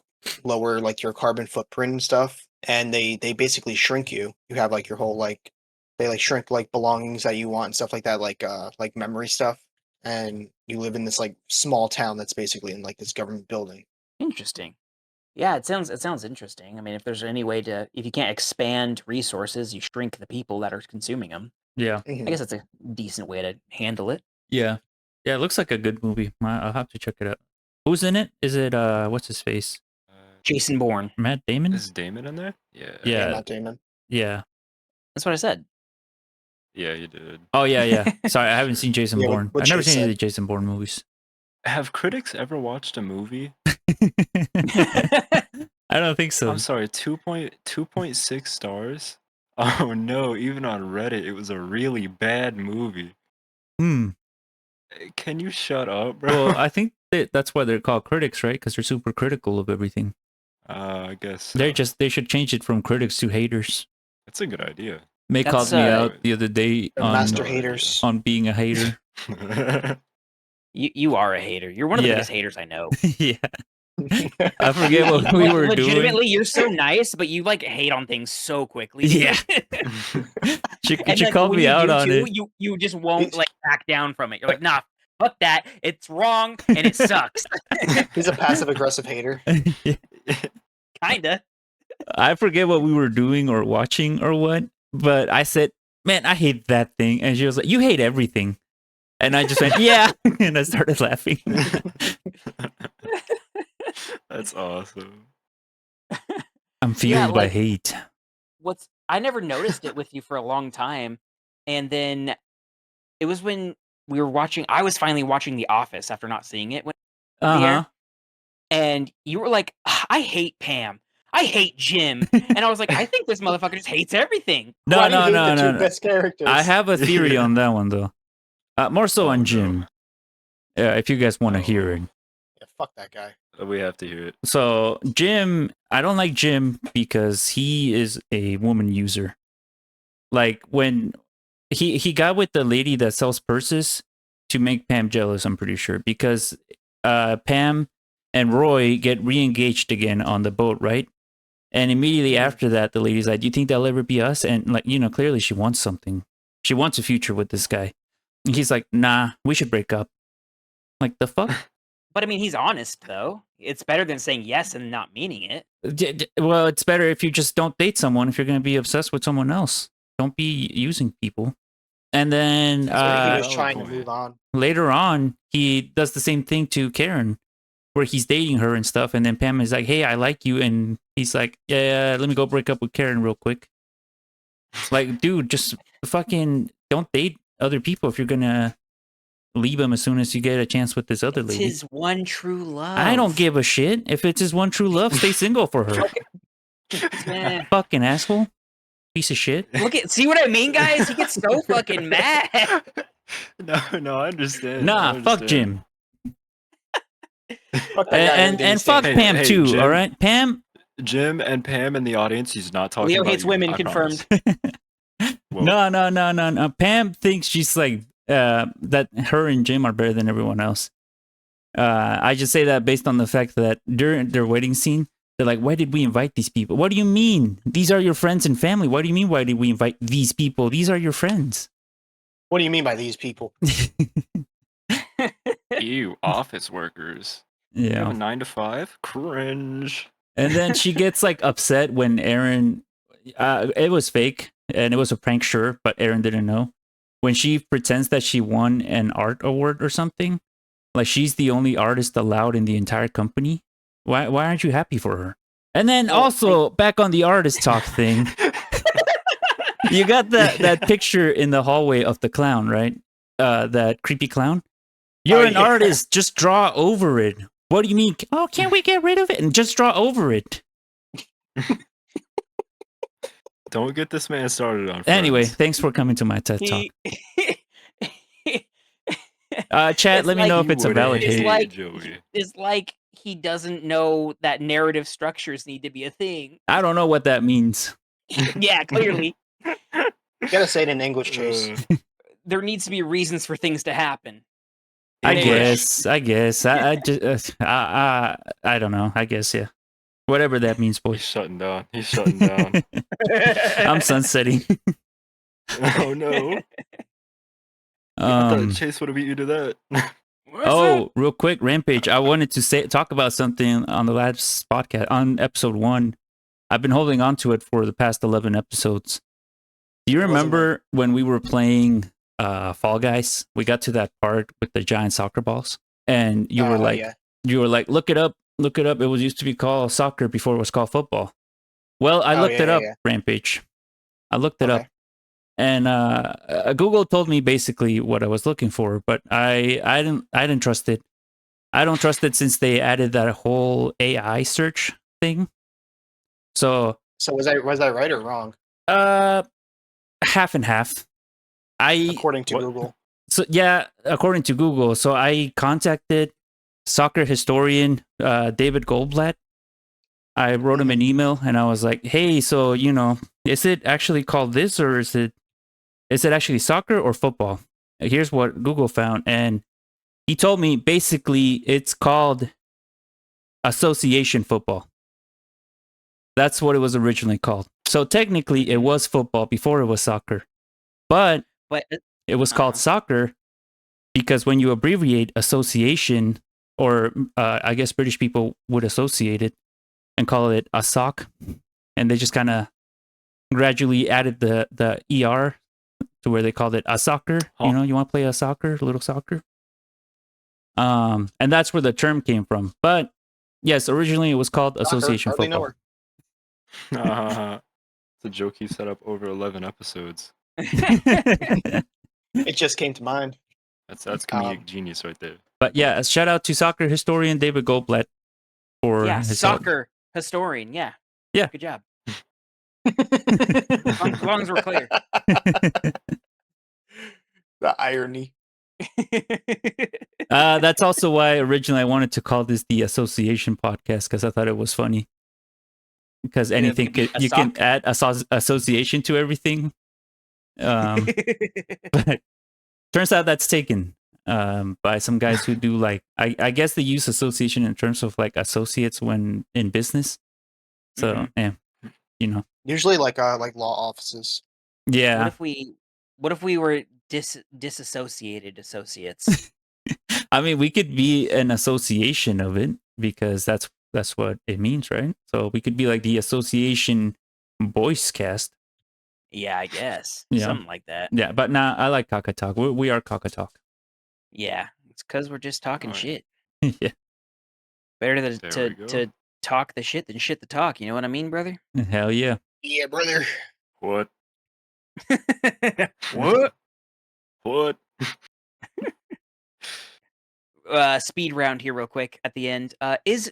lower like your carbon footprint and stuff, and they basically shrink you. You have like your whole like they like shrink like belongings that you want and stuff like that, like memory stuff, and you live in this like small town that's basically in like this government building. Interesting. Yeah, it sounds interesting. I mean, if there's any way if you can't expand resources, you shrink the people that are consuming them. Yeah. I guess that's a decent way to handle it. Yeah. Yeah, it looks like a good movie. I'll have to check it out. Who's in it? Is it what's his face? Jason Bourne. Matt Damon? Is Damon in there? Yeah. Yeah. Matt Damon. Yeah. That's what I said. Yeah, you did. Oh yeah. Sorry, I haven't seen Jason Yeah, Bourne. what I've never Chase seen any of said. the Jason Bourne movies. Have critics ever watched a movie? I don't think so. I'm sorry, 2.6 stars? Oh no, even on Reddit, it was a really bad movie. Can you shut up, bro? Well, I think that's why they're called critics, right? Because they're super critical of everything. I guess They should change it from critics to haters. that's a good idea. May That's, called me out the other day They're on master haters. on being a hater. You are a hater. You're one of the Yeah. biggest haters I know. Yeah. I forget what we were doing. Legitimately, you're so nice, but you like hate on things so quickly. Yeah. She And, called when me you out do on too, it. You just won't like back down from it. You're like, nah, fuck that. It's wrong and it sucks. He's a passive aggressive hater. Kinda. I forget what we were doing or watching or what, but I said, "Man, I hate that thing," and she was like, "You hate everything," and I just went, "Yeah," and I started laughing. That's awesome. I'm fueled by like- hate. I never noticed it with you for a long time, and then it was when I was finally watching The Office after not seeing it when Uh-huh. and you were like, I hate Pam. I hate Jim. And I was like, I think this motherfucker just hates everything. No, Why do you hate the no. two best characters? I have a theory on that one though. More so Oh, on no. Jim. If you guys want to hear it. Yeah, fuck that guy. We have to hear it. So Jim, I don't like Jim because he is a woman user. Like when he got with the lady that sells purses to make Pam jealous, I'm pretty sure, because Pam and Roy get re-engaged again on the boat, right? And immediately after that, the lady's like, "Do you think they'll ever be us?" And like, clearly she wants something. She wants a future with this guy. And he's like, "Nah, we should break up." Like the fuck? But I mean, he's honest though. It's better than saying yes and not meaning it. Well, it's better if you just don't date someone if you're going to be obsessed with someone else. Don't be using people. And then He was valid trying to point. move on. later on, he does the same thing to Karen, where he's dating her and stuff. And then Pam is like, "Hey, I like you," and he's like, "Yeah, let me go break up with Karen real quick." Like, dude, just fucking don't date other people if you're gonna leave them as soon as you get a chance with this other It's lady. his one true love. I don't give a shit. If it's his one true love, stay single for her. Eh. Fucking asshole. Piece of shit. See what I mean, guys? He gets so fucking mad. No, I understand. Nah, I fuck understand. Jim. Fuck that guy And didn't fuck stand. Pam Hey, too, Jim. all right? Pam, Jim and Pam in the audience, he's not talking Leo about hates you, women, I confirmed. promise. Well, No. Pam thinks she's like that. Her and Jim are better than everyone else. I just say that based on the fact that during their wedding scene, they're like, "Why did we invite these people? What do you mean? These are your friends and family. What do you mean? Why did we invite these people? These are your friends." What do you mean by these people? ew, office workers. You have Yeah. a 9 to 5? Cringe. And then she gets like upset when Aaron. It was fake and it was a prank, sure, but Aaron didn't know. When she pretends that she won an art award or something, like she's the only artist allowed in the entire company. Why aren't you happy for her? And then Well, also back on the artist talk thing, you got that picture in the hallway of the clown, right? That creepy clown. You're an yeah. artist. Just draw over it. What do you mean? Oh, can't we get rid of it and just draw over it? Don't get this man started on Anyway, Friends. thanks for coming to my TED Talk. Chat, It's let me like know if You it's a would valid It's hate hate. like- Joey. It's like he doesn't know that narrative structures need to be a thing. I don't know what that means. Yeah, clearly. You gotta say it in English, Chase. There needs to be reasons for things to happen. I English. guess. I just, I don't know. I guess, yeah. Whatever that means, He's boys. shutting down. He's shutting down. I'm sunsetting. Oh no. I thought Um, Chase would have beat you to that. oh, real quick, Rampage. I wanted to talk about something on the last podcast, on episode 1. I've been holding on to it for the past 11 episodes. Do you What was it, remember when we were playing Fall Guys? We got to that part with the giant soccer balls, and you were like, yeah. look it up. It was used to be called soccer before it was called football. Well, I Oh, looked yeah, it yeah, up, yeah. Rampage. I looked it up, Okay. and Google told me basically what I was looking for, but I didn't trust it. I don't trust it since they added that whole AI search thing. So, So was I right or wrong? half and half. According to What? Google. So yeah, according to Google. So I contacted soccer historian David Goldblatt. I wrote him an email and I was like, "Hey, so is it actually called this, or is it actually soccer or football?" Here's what Google found, and he told me basically it's called association football. That's what it was originally called. So technically, it was football before it was soccer, but But it was called soccer because when you abbreviate association, or I guess British people would associate it and call it a sock, and they just kind of gradually added the er to where they called it a soccer. Huh. You want to play a soccer, little soccer. And that's where the term came from. But yes, originally it was called association Hardly know football. her. It's a joke he set up over 11 episodes. It just came to mind. That's comedic genius right there. But yeah, a shout out to soccer historian David Goldblatt for yeah, his help. soccer historian. Yeah. Yeah. Good job. As long as we're clear. The irony. That's also why originally I wanted to call this the Association Podcast, because I thought it was funny. Because anything you can add association to everything. But turns out that's taken by some guys who do like I guess they use association in terms of like associates when in business. So Usually like law offices. yeah. What if we were disassociated associates? I mean, we could be an association of it because that's what it means, right? So we could be like the association voice cast. Yeah, I guess. Yeah. Something like that. Yeah, but nah, I like CacaTalk. We are CacaTalk. Yeah. It's because we're just talking Oh, yeah. shit. Yeah. Better There we go. to talk the shit than shit the talk. You know what I mean, brother? Hell yeah. Yeah, brother. What? What? What? Speed round here real quick at the end. Is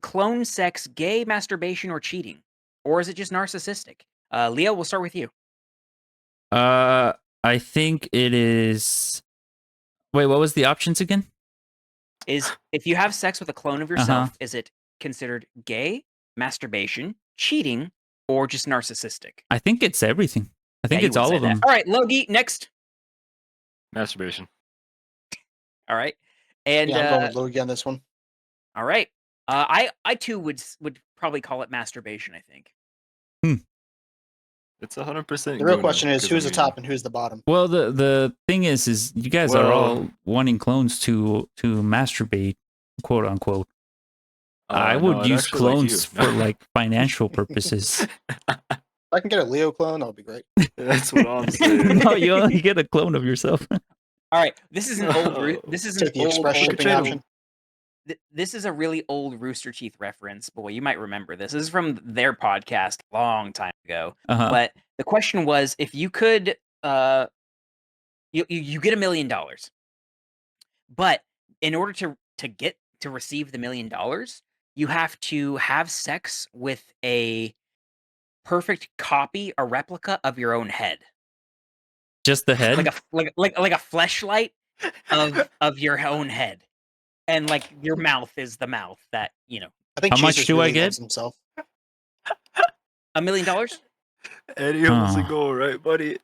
clone sex gay, masturbation, or cheating? Or is it just narcissistic? Leo, we'll start with you. I think it is. Wait, what was the options again? Is if you have sex with a clone of yourself, is it considered gay, masturbation, cheating, or just narcissistic? I think it's everything. I think you it's wouldn't all say of that. them. All right, Logie, next. Masturbation. All right, and Yeah, I'm going with Logie on this one. all right. I too would probably call it masturbation. I think. It's 100%. The real question is who's the top and who's the bottom? Well, the thing is you guys are all wanting clones to masturbate, quote unquote. I would use clones for like financial purposes. If I can get a Leo clone, that'll be great. That's what I'm saying. No, you only get a clone of yourself. All right, this is an old. This is an Take the express old shipping option. This is a really old Rooster Teeth reference. Boy, you might remember this. This is from their podcast a long time ago. But the question was, if you could, you get $1 million, but in order to receive the $1 million, you have to have sex with a perfect copy, a replica of your own head. Just the head, like a fleshlight of your own head. And like your mouth is the mouth that I think How much Jesus do I really get? loves himself. $1 million. Eddie was a goal, right, buddy?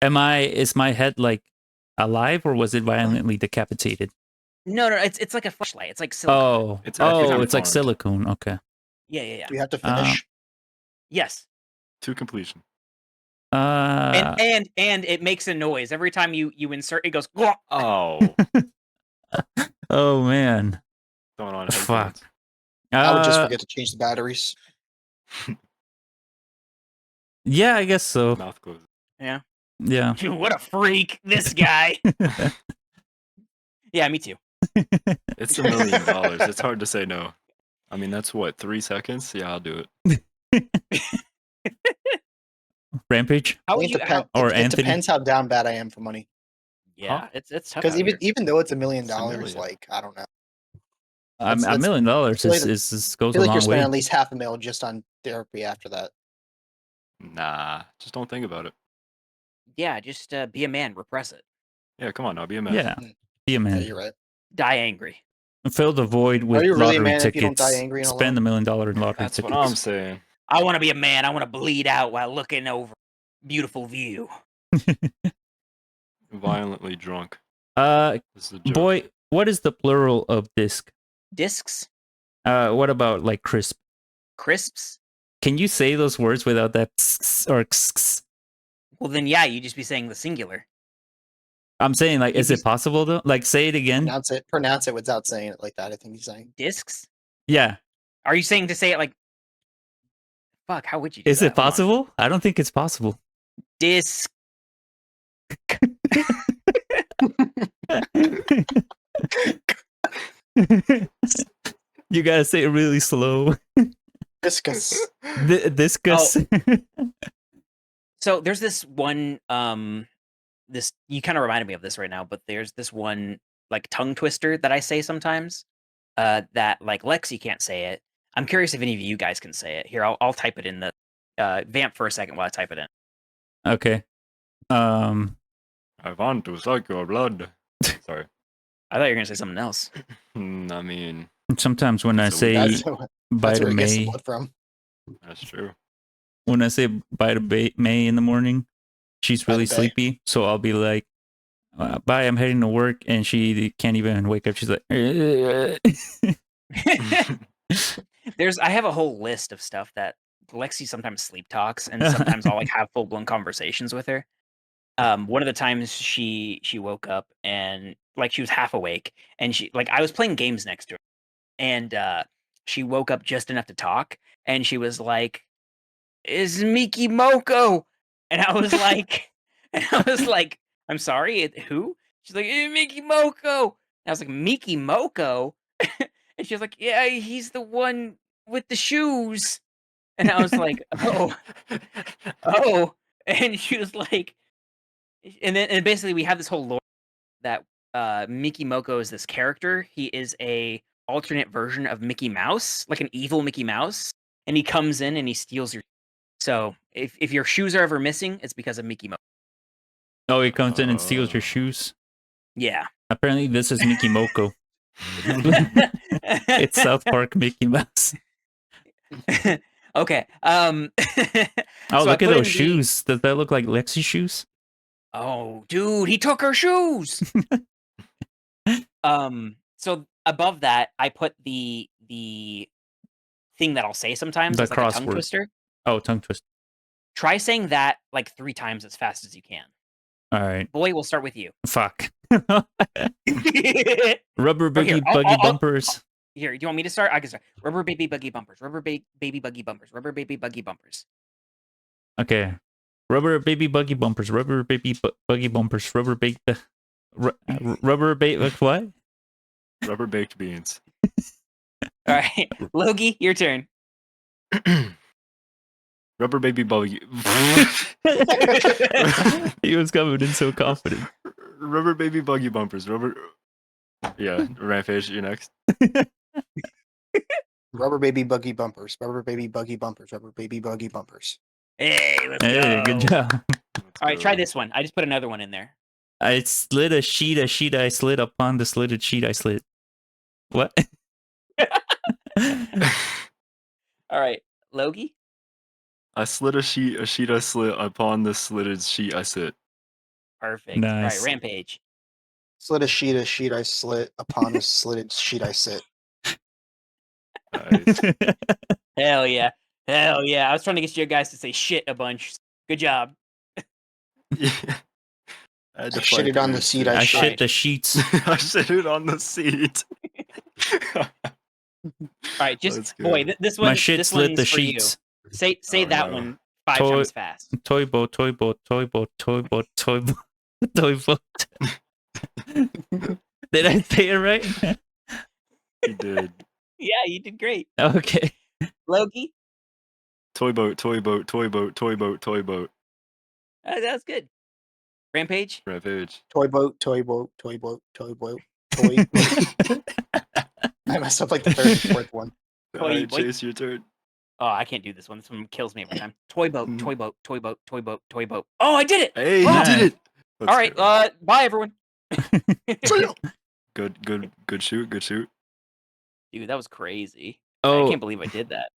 is my head like alive or was it violently decapitated? No, it's like a fleshlight. It's like silicone. It's it's like farmed. silicone. Okay. Yeah. We have to finish. Yes. To completion. And it makes a noise every time you insert. It goes. Oh. Oh man. Going on. Fuck. I would just forget to change the batteries. Yeah, I guess so. Mouth closed. Yeah. Yeah. Dude, what a freak, this guy. Yeah, me too. It's $1 million. It's hard to say no. I mean, that's what, 3 seconds? Yeah, I'll do it. Rampage? How I would think you? it depends how down bad I am for money. Yeah, Huh? it's tough. Because out here. even though it's $1 million, It's $1 million. like I don't know. $1 million feel like- is I goes a feel like long you're spending way. at least $500,000 just on therapy after that. Nah, just don't think about it. Yeah, just be a man, repress it, Yeah, come on now, be a man. Yeah. Be a Yeah, man. you're right. die angry. Fill the void with you really a lottery man if you don't tickets. die angry and Spend $1 million in lottery That's tickets. what I'm saying. I want to be a man. I want to bleed out while looking over beautiful view. Violently drunk. Uh, This is a joke. boy, what is the plural of disc? Discs, What about like crisp? crisps. Can you say those words without that ps or x? Well, then yeah, you just be saying the singular. I'm saying like, is it possible though? Like, say it again. Pronounce it without saying it like that. I think he's saying. Discs. Yeah. Are you saying to say it like? Fuck, how would you? Do Is that? it possible? I don't think it's possible. Disc. You gotta say it really slow. Discus. Discus. So there's this one. This you kind of reminded me of this right now, but there's this one like tongue twister that I say sometimes. That like Lexi can't say it. I'm curious if any of you guys can say it. Here, I'll type it in the vamp for a second while I type it in. Okay. I want to suck your blood. Sorry. I thought you were gonna say something else. I mean, Sometimes when I That's say That's bite where of he gets the May, blood from. that's true. when I say bite of May in the morning, she's Bite of really Bay. sleepy. So I'll be like, bye, I'm heading to work. And she can't even wake up. She's like, I have a whole list of stuff that Lexi sometimes sleep talks, and sometimes I'll like have full blown conversations with her. One of the times she woke up and like she was half awake, and she like I was playing games next to her, and she woke up just enough to talk, and she was like, "Is Miki Moko?" And I was like, "I'm sorry, who?" She's like, "Miki Moko." And I was like, "Miki Moko?" And she was like, "Yeah, he's the one with the shoes." And I was like, "Oh." And she was like, and basically we have this whole lore that Mickey Moko is this character. He is a alternate version of Mickey Mouse, like an evil Mickey Mouse, and he comes in and he steals your. So if your shoes are ever missing, it's because of Mickey Moko. oh, he comes in and steals your shoes. Yeah. Apparently, this is Mickey Moko. It's South Park Mickey Mouse. Okay. Oh, So I look at put in those the- shoes. Does that look like Lexi shoes? Oh, dude, he took her shoes. So above that, I put the thing that I'll say sometimes. The It's like a tongue crossword. twister. Oh, tongue twist. Try saying that like 3 times as fast as you can. All right. Boy, we'll start with you. Fuck. Here, Rubber buggy I'll- buggy I'll- bumpers. do you want me to start? I can start. Rubber baby buggy bumpers. Rubber baby buggy bumpers. Rubber baby buggy bumpers. Okay. Rubber baby buggy bumpers. Rubber baby buggy bumpers. Rubber baked. Rubber what? Rubber baked beans. All right, Logie, your turn. Rubber baby buggy. He was coming in so confident. Rubber baby buggy bumpers. Yeah, Rampage, you're next. Rubber baby buggy bumpers. Rubber baby buggy bumpers. Rubber baby buggy bumpers. Hey, let's Hey, go. good job. Let's All right, go. try this one. I just put another one in there. I slid a sheet I slid upon the slitted sheet I slid. What? All right, Logie. I slid a sheet I slit upon the slitted sheet I sit. Perfect. Nice. All right, Rampage. Slit a sheet I slit upon a slitted sheet I sit. Nice. Hell yeah. Hell yeah. I was trying to get you guys to say shit a bunch. Good job. Yeah. I had to I shit fight it on the urge seat to- I I shit. shit the sheets. I shit it on the seat. All right, just Let's go. boy, this one. My shit this slit one's the for you. sheets. Say Oh, that no. one 5 Toy- times fast. Toy boat, toy boat, toy boat, toy boat, toy boat, toy boat. Did I say it right? You did. Yeah, you did great. Okay. Logie, Toy boat, toy boat, toy boat, toy boat, toy boat. that's good. Rampage. Rampage. Toy boat, toy boat, toy boat, toy boat, toy. I messed up like the third and fourth one. Alright, boy. Chase, your turn. Oh, I can't do this one. This one kills me every time. Toy boat, toy boat, toy boat, toy boat, toy boat. Oh, I did it. Hey, you Nice. did it! Let's All right, go. bye everyone. Good shoot, good shoot. Dude, that was crazy. Oh, I can't believe I did that.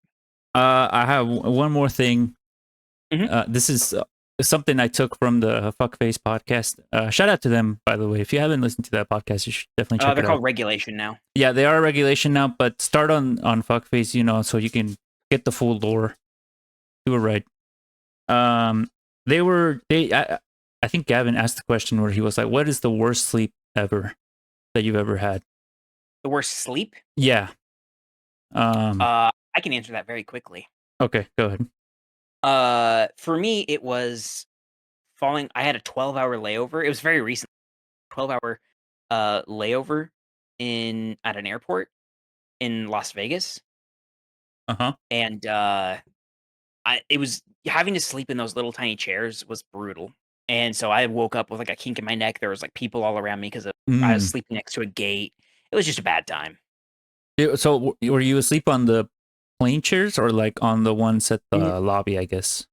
I have one more thing. Mhm. This is something I took from the Fuckface podcast. Shout out to them, by the way. If you haven't listened to that podcast, you should definitely check They're it called out. regulation now. Yeah, they are a regulation now, but start on Fuckface, so you can get the full lore. Do it right. I think Gavin asked the question where he was like, "What is the worst sleep ever that you've ever had?" The worst sleep. Yeah. I can answer that very quickly. Okay, go ahead. For me, it was falling. I had a 12-hour layover. It was very recent. 12-hour layover at an airport in Las Vegas, Uh-huh. and it was having to sleep in those little tiny chairs was brutal. And so I woke up with like a kink in my neck. There was like people all around me because I was sleeping next to a gate. It was just a bad time. So were you asleep on the plane chairs or like on the ones at the lobby, I guess?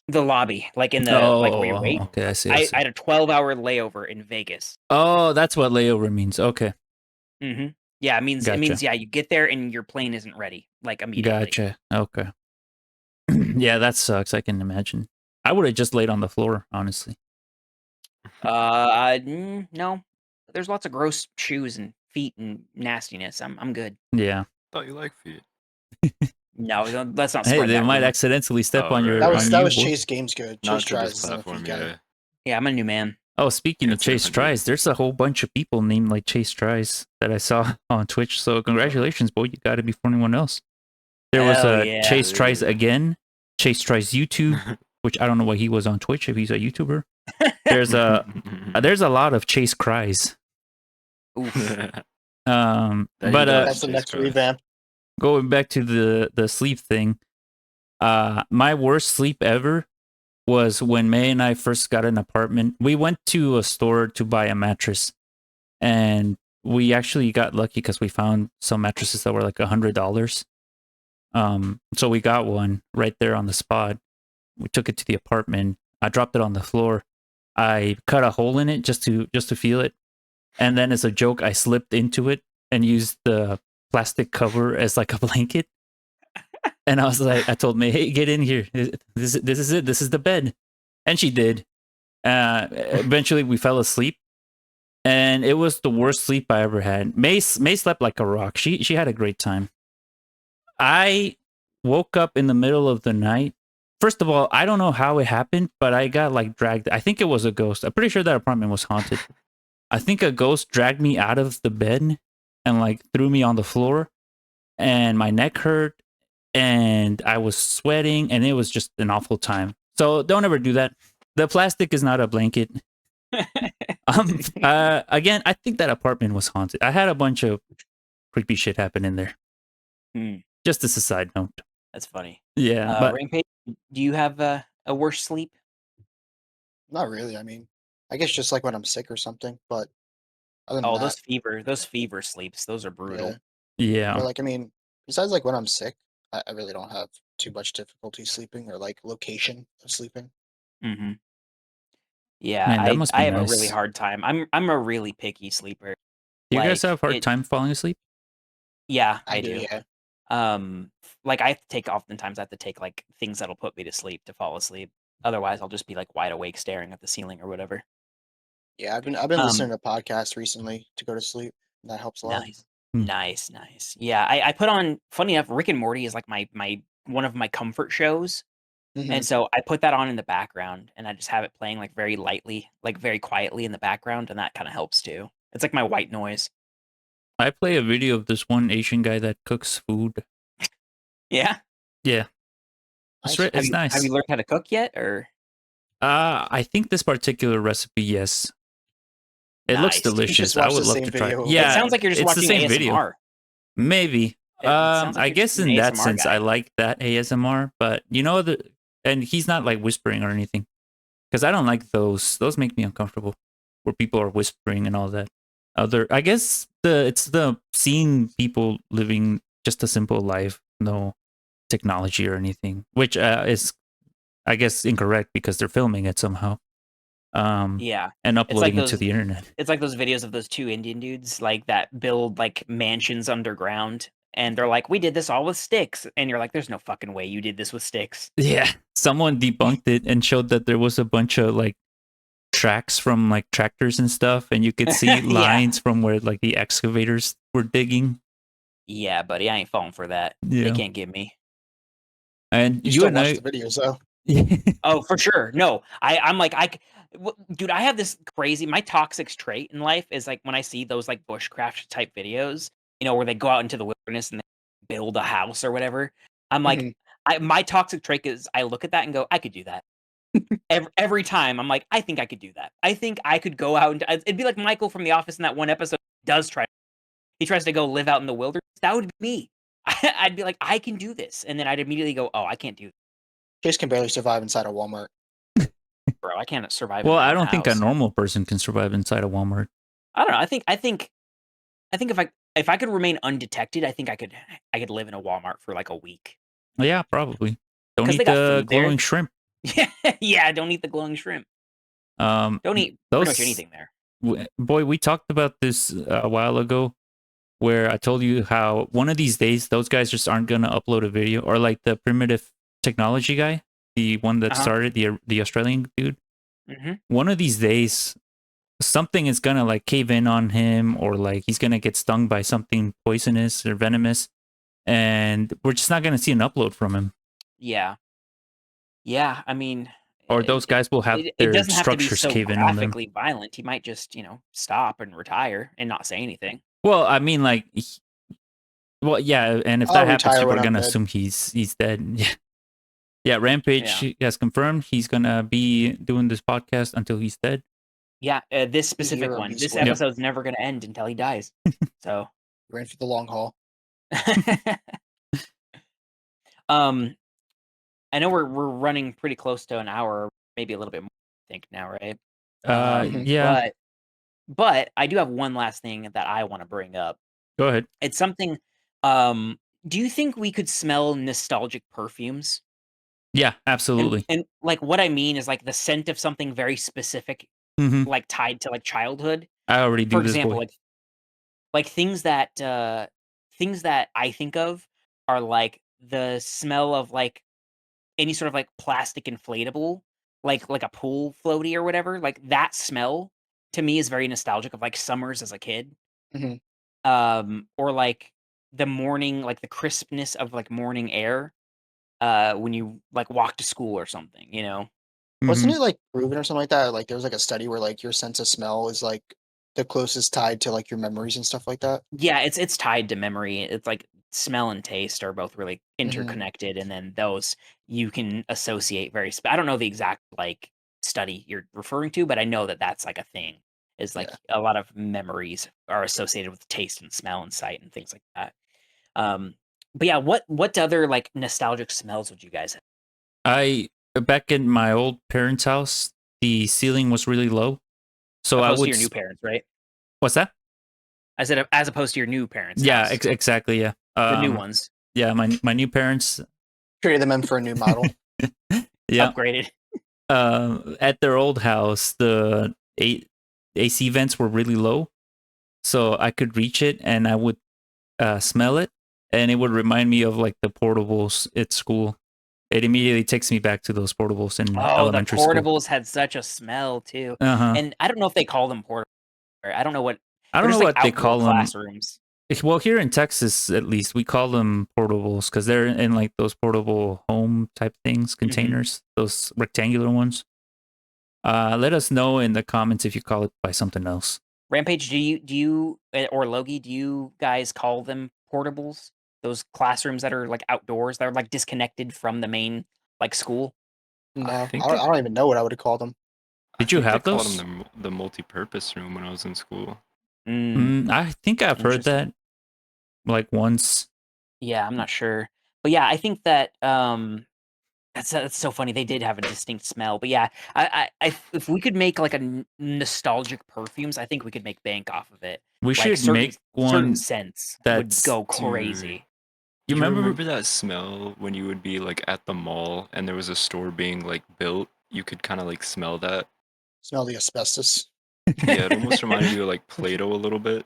The lobby, like in the like where you wait. Okay, I see. I had a 12-hour layover in Vegas. Oh, that's what layover means. Okay, Mm-hmm. Yeah, it means Gotcha. yeah, you get there and your plane isn't ready like immediately. gotcha. Okay. Yeah, that sucks. I can imagine. I would have just laid on the floor, honestly. No, there's lots of gross shoes and feet and nastiness. I'm good. Yeah. Thought you liked feet. No, let's not. Hey, spread they that might rumor. accidentally step Oh, on right. your. That was on that you, was boy. Chase Games good. Not Chase to tries this isn't if you platform, got yeah. it. Yeah, I'm a new man. Oh, speaking of It's Chase different, Tries, there's a whole bunch of people named like Chase Tries that I saw on Twitch. So congratulations, boy! You got to be for anyone else. There was Hell yeah. Chase Tries Yeah. again, Chase Tries YouTube, which I don't know why he was on Twitch if he's a YouTuber. There's a lot of Chase Cries. Oof. That he But does. That's the Chase next Cries. revamp. going back to the sleep thing, my worst sleep ever was when May and I first got an apartment. We went to a store to buy a mattress, and we actually got lucky because we found some mattresses that were like $100. So we got one right there on the spot. We took it to the apartment. I dropped it on the floor. I cut a hole in it just to feel it, and then as a joke, I slipped into it and used the plastic cover as like a blanket. And I was like, I told May, hey, get in here. This is it. This is the bed. And she did. Eventually, we fell asleep. And it was the worst sleep I ever had. May slept like a rock. She had a great time. I woke up in the middle of the night. First of all, I don't know how it happened, but I got like dragged. I think it was a ghost. I'm pretty sure that apartment was haunted. I think a ghost dragged me out of the bed and like threw me on the floor, and my neck hurt, and I was sweating, and it was just an awful time. So don't ever do that. The plastic is not a blanket. Again, I think that apartment was haunted. I had a bunch of creepy shit happen in there. Just as a side note. That's funny. Yeah, but Rampage, do you have a worse sleep? Not really. I mean, I guess just like when I'm sick or something. But other than Oh, that, those fever sleeps, those are brutal. yeah. But like, I mean, besides like when I'm sick, I really don't have too much difficulty sleeping or like location of sleeping. Mm-hmm. Yeah, Man, that must be I have a nice. really hard time. I'm a really picky sleeper. Do you guys Like, have a hard time falling asleep? Yeah, I I do, do. yeah. Like oftentimes I have to take like things that'll put me to sleep to fall asleep. Otherwise, I'll just be like wide awake staring at the ceiling or whatever. Yeah, I've been listening to podcasts recently to go to sleep. And that helps a lot. Nice. Hmm. Nice. Yeah, I put on, funny enough, Rick and Morty is like my one of my comfort shows. Mhm. And so I put that on in the background and I just have it playing like very lightly, like very quietly in the background, and that kind of helps too. It's like my white noise. I play a video of this one Asian guy that cooks food. Yeah. Yeah. It's, Nice. it's nice. Have you learned how to cook yet, or? I think this particular recipe, yes. It looks Nice. You should just delicious. I watch would the love same to try. video. Yeah, It sounds like you're just it's the watching same ASMR. video. Maybe. Sounds like I you're guess just an in that ASMR sense, guy. I like that ASMR, but you know and he's not like whispering or anything, because I don't like those. Those make me uncomfortable, where people are whispering and all that. I guess it's the seeing people living just a simple life, no technology or anything, which is, I guess, incorrect because they're filming it somehow. Yeah. And It's like uploading it to the internet. It's like those videos of those two Indian dudes like that build like mansions underground, and they're like, "We did this all with sticks," and you're like, "There's no fucking way you did this with sticks." Yeah, someone debunked it and showed that there was a bunch of like tracks from like tractors and stuff, and you could see Yeah. lines from where like the excavators were digging. Yeah, buddy, I ain't falling for that. Yeah. They can't get me. And You you still and watch I, the videos though. Oh, for sure. No, I'm like, dude, I have this crazy, my toxic trait in life is like when I see those like bushcraft type videos, where they go out into the wilderness and they build a house or whatever. I'm like, Mhm. my toxic trait is I look at that and go, I could do that. Every time I'm like, I think I could do that. I think I could go out and it'd be like Michael from The Office in that one episode he tries to go live out in the wilderness. That would be me. I'd be like, I can do this. And then I'd immediately go, oh, I can't do Chase can barely survive inside a Walmart. this, bro. I can't survive well, in my I own don't think a house. normal person can survive inside a Walmart. I don't know. I think if I could remain undetected, I think I could live in a Walmart for like a week. Yeah, probably. Don't 'Cause eat they got the food there. glowing shrimp. Yeah, don't eat the glowing shrimp. Don't eat pretty much anything there. Boy, we talked about this a while ago, where I told you how one of these days those guys just aren't gonna upload a video, or like the primitive technology guy, the one that started the Australian dude. Mm-hmm. One of these days, something is gonna like cave in on him, or like he's gonna get stung by something poisonous or venomous, and we're just not gonna see an upload from him. Yeah. Yeah, I mean, Or those guys will have it their doesn't have to be structures so cave in on them. graphically violent. He might just, stop and retire and not say anything. Well, I mean, like, well, yeah, and if I'll that happens, retire people when are I'm gonna dead. assume he's dead. Yeah, yeah. Rampage has confirmed he's gonna be doing this podcast until he's dead. Yeah, this specific hero one. be This squared. episode's never gonna end until he dies. So, We're in for the long haul. I know we're running pretty close to an hour, maybe a little bit more, I think now, right? Yeah. But I do have one last thing that I want to bring up. Go ahead. It's something. Do you think we could smell nostalgic perfumes? Yeah, absolutely. And like what I mean is like the scent of something very specific, Mhm. like tied to like childhood. I already do For this. example, Boy. like things that I think of are like the smell of like any sort of like plastic inflatable, like a pool floaty or whatever, like that smell to me is very nostalgic of like summers as a kid. Mhm. Or like the morning, like the crispness of like morning air, when you like walk to school or something, you know? Wasn't Mhm. it like proven or something like that? Like there was like a study where like your sense of smell is like the closest tied to like your memories and stuff like that. Yeah, it's tied to memory. It's like smell and taste are both really Mhm. interconnected, and then those you can associate I don't know the exact like study you're referring to, but I know that that's like a thing. Is like Yeah. a lot of memories are associated with taste and smell and sight and things like that. Um, but yeah, what other like nostalgic smells would you guys have? Back in my old parents' house, the ceiling was really low, so I Opposed to would. your new parents, right? What's that? I said as opposed to your new parents' Yeah, house, exactly. Yeah. the new ones Yeah, my new parents. Traded them in for a new model. Yeah. upgraded. At their old house, the AC vents were really low, so I could reach it and I would smell it, and it would remind me of like the portables at school. It immediately takes me back to those portables in Oh, the elementary school. portables had such a smell too, Uh-huh. and I don't know if they call them portables. I don't know what I they're don't know just like what they outdoor call them. classrooms. Well, here in Texas, at least, we call them portables because they're in like those portable home type things, containers, those rectangular ones. Let us know in the comments if you call it by something else. Rampage, do you or Logie, do you guys call them portables? Those classrooms that are like outdoors that are like disconnected from the main like school? No, I I think don't, I don't even know what I would have called them. Did you I think have they called those? them the multi-purpose room when I was in school. I think I've heard that like once. Yeah, I'm not sure. But yeah, I think that that's so funny. They did have a distinct smell. But yeah, if we could make like a nostalgic perfumes, I think we could make bank off of it. We Like should make certain one scents would that's. go Dude. crazy. You Do you remember? remember that smell when you would be like at the mall and there was a store being like built? You could kind of like smell that. Smell the asbestos. Yeah, it almost reminded you of like Play-Doh a little bit.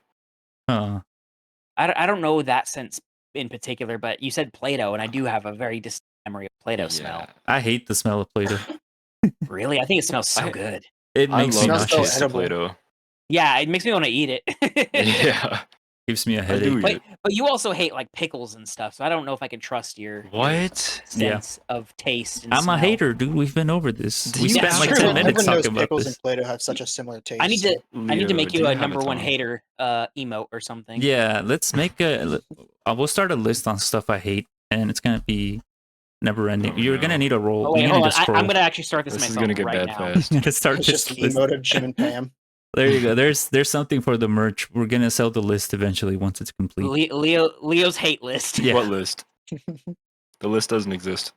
Uh, I don't know that sense in particular, but you said Play-Doh, and I do have a very distinct memory of Play-Doh smell. I hate the smell of Play-Doh. Really, I think it smells so I- good. It I makes me love smells the so nauseous. taste of edible. Play-Doh. Yeah, it makes me want to eat it. Yeah, Gives me a I headache. do eat But it. but you also hate like pickles and stuff, so I don't know if I can trust your What? sense of taste and I'm smell. a hater, dude. We've been over this. Do We you spent have like to 10 tell me? minutes Everyone knows talking about pickles this. and Play-Doh have such a similar taste. I need to Leo, make do you a have number to one tell me? hater emote or something. Yeah, let's make we'll start a list on stuff I hate, and it's gonna be never ending. Oh, You're no. gonna need a roll. Oh wait, You hold need on. to scroll. I'm gonna actually start this This is myself gonna get right bad now. fast. I'm gonna start It's this just the list. emote of Jim and Pam. There you go. There's something for the merch. We're gonna sell the list eventually once it's complete. Leo's hate list. Yeah. What list? The list doesn't exist.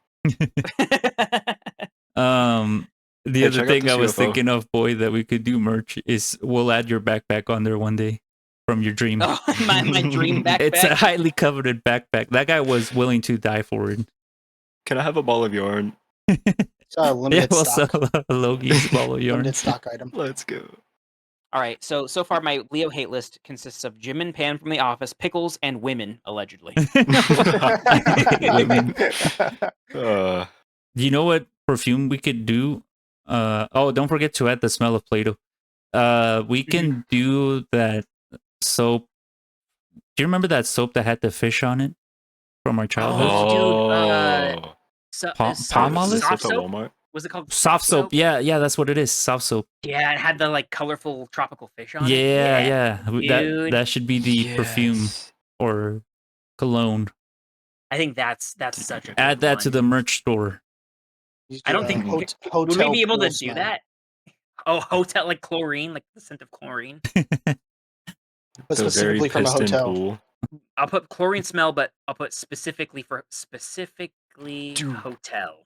The Hey, other check out thing this I was UFO. thinking of, boy, that we could do merch is we'll add your backpack on there one day from your dream. Oh, my dream backpack. It's a highly coveted backpack. That guy was willing to die for it. Can I have a ball of yarn? It's a Yeah, limited we'll stock. sell a Logie's ball of yarn. Limited stock item. Let's go. All right, so far my Leo hate list consists of Jim and Pam from The Office, pickles, and women allegedly. Women. Uh, Do you know what perfume we could do? Don't forget to add the smell of Play-Doh. We can do that soap. Do you remember that soap that had the fish on it from our childhood? Oh, dude, Palmolive? soft Soap at soap? Walmart? Was it called Soft soap. Yeah, that's what it is. Soft soap. Yeah, it had the like colorful tropical fish on it. Yeah. Dude. That should be the perfume Yes. or cologne. I think that's such a good Add that to one. the merch store. I don't think hotel would we be able to pool do smell. that? Oh, hotel like chlorine, like the scent of chlorine. But The very specifically from a piston hotel. pool. I'll put chlorine smell, but I'll put specifically Dude. hotel.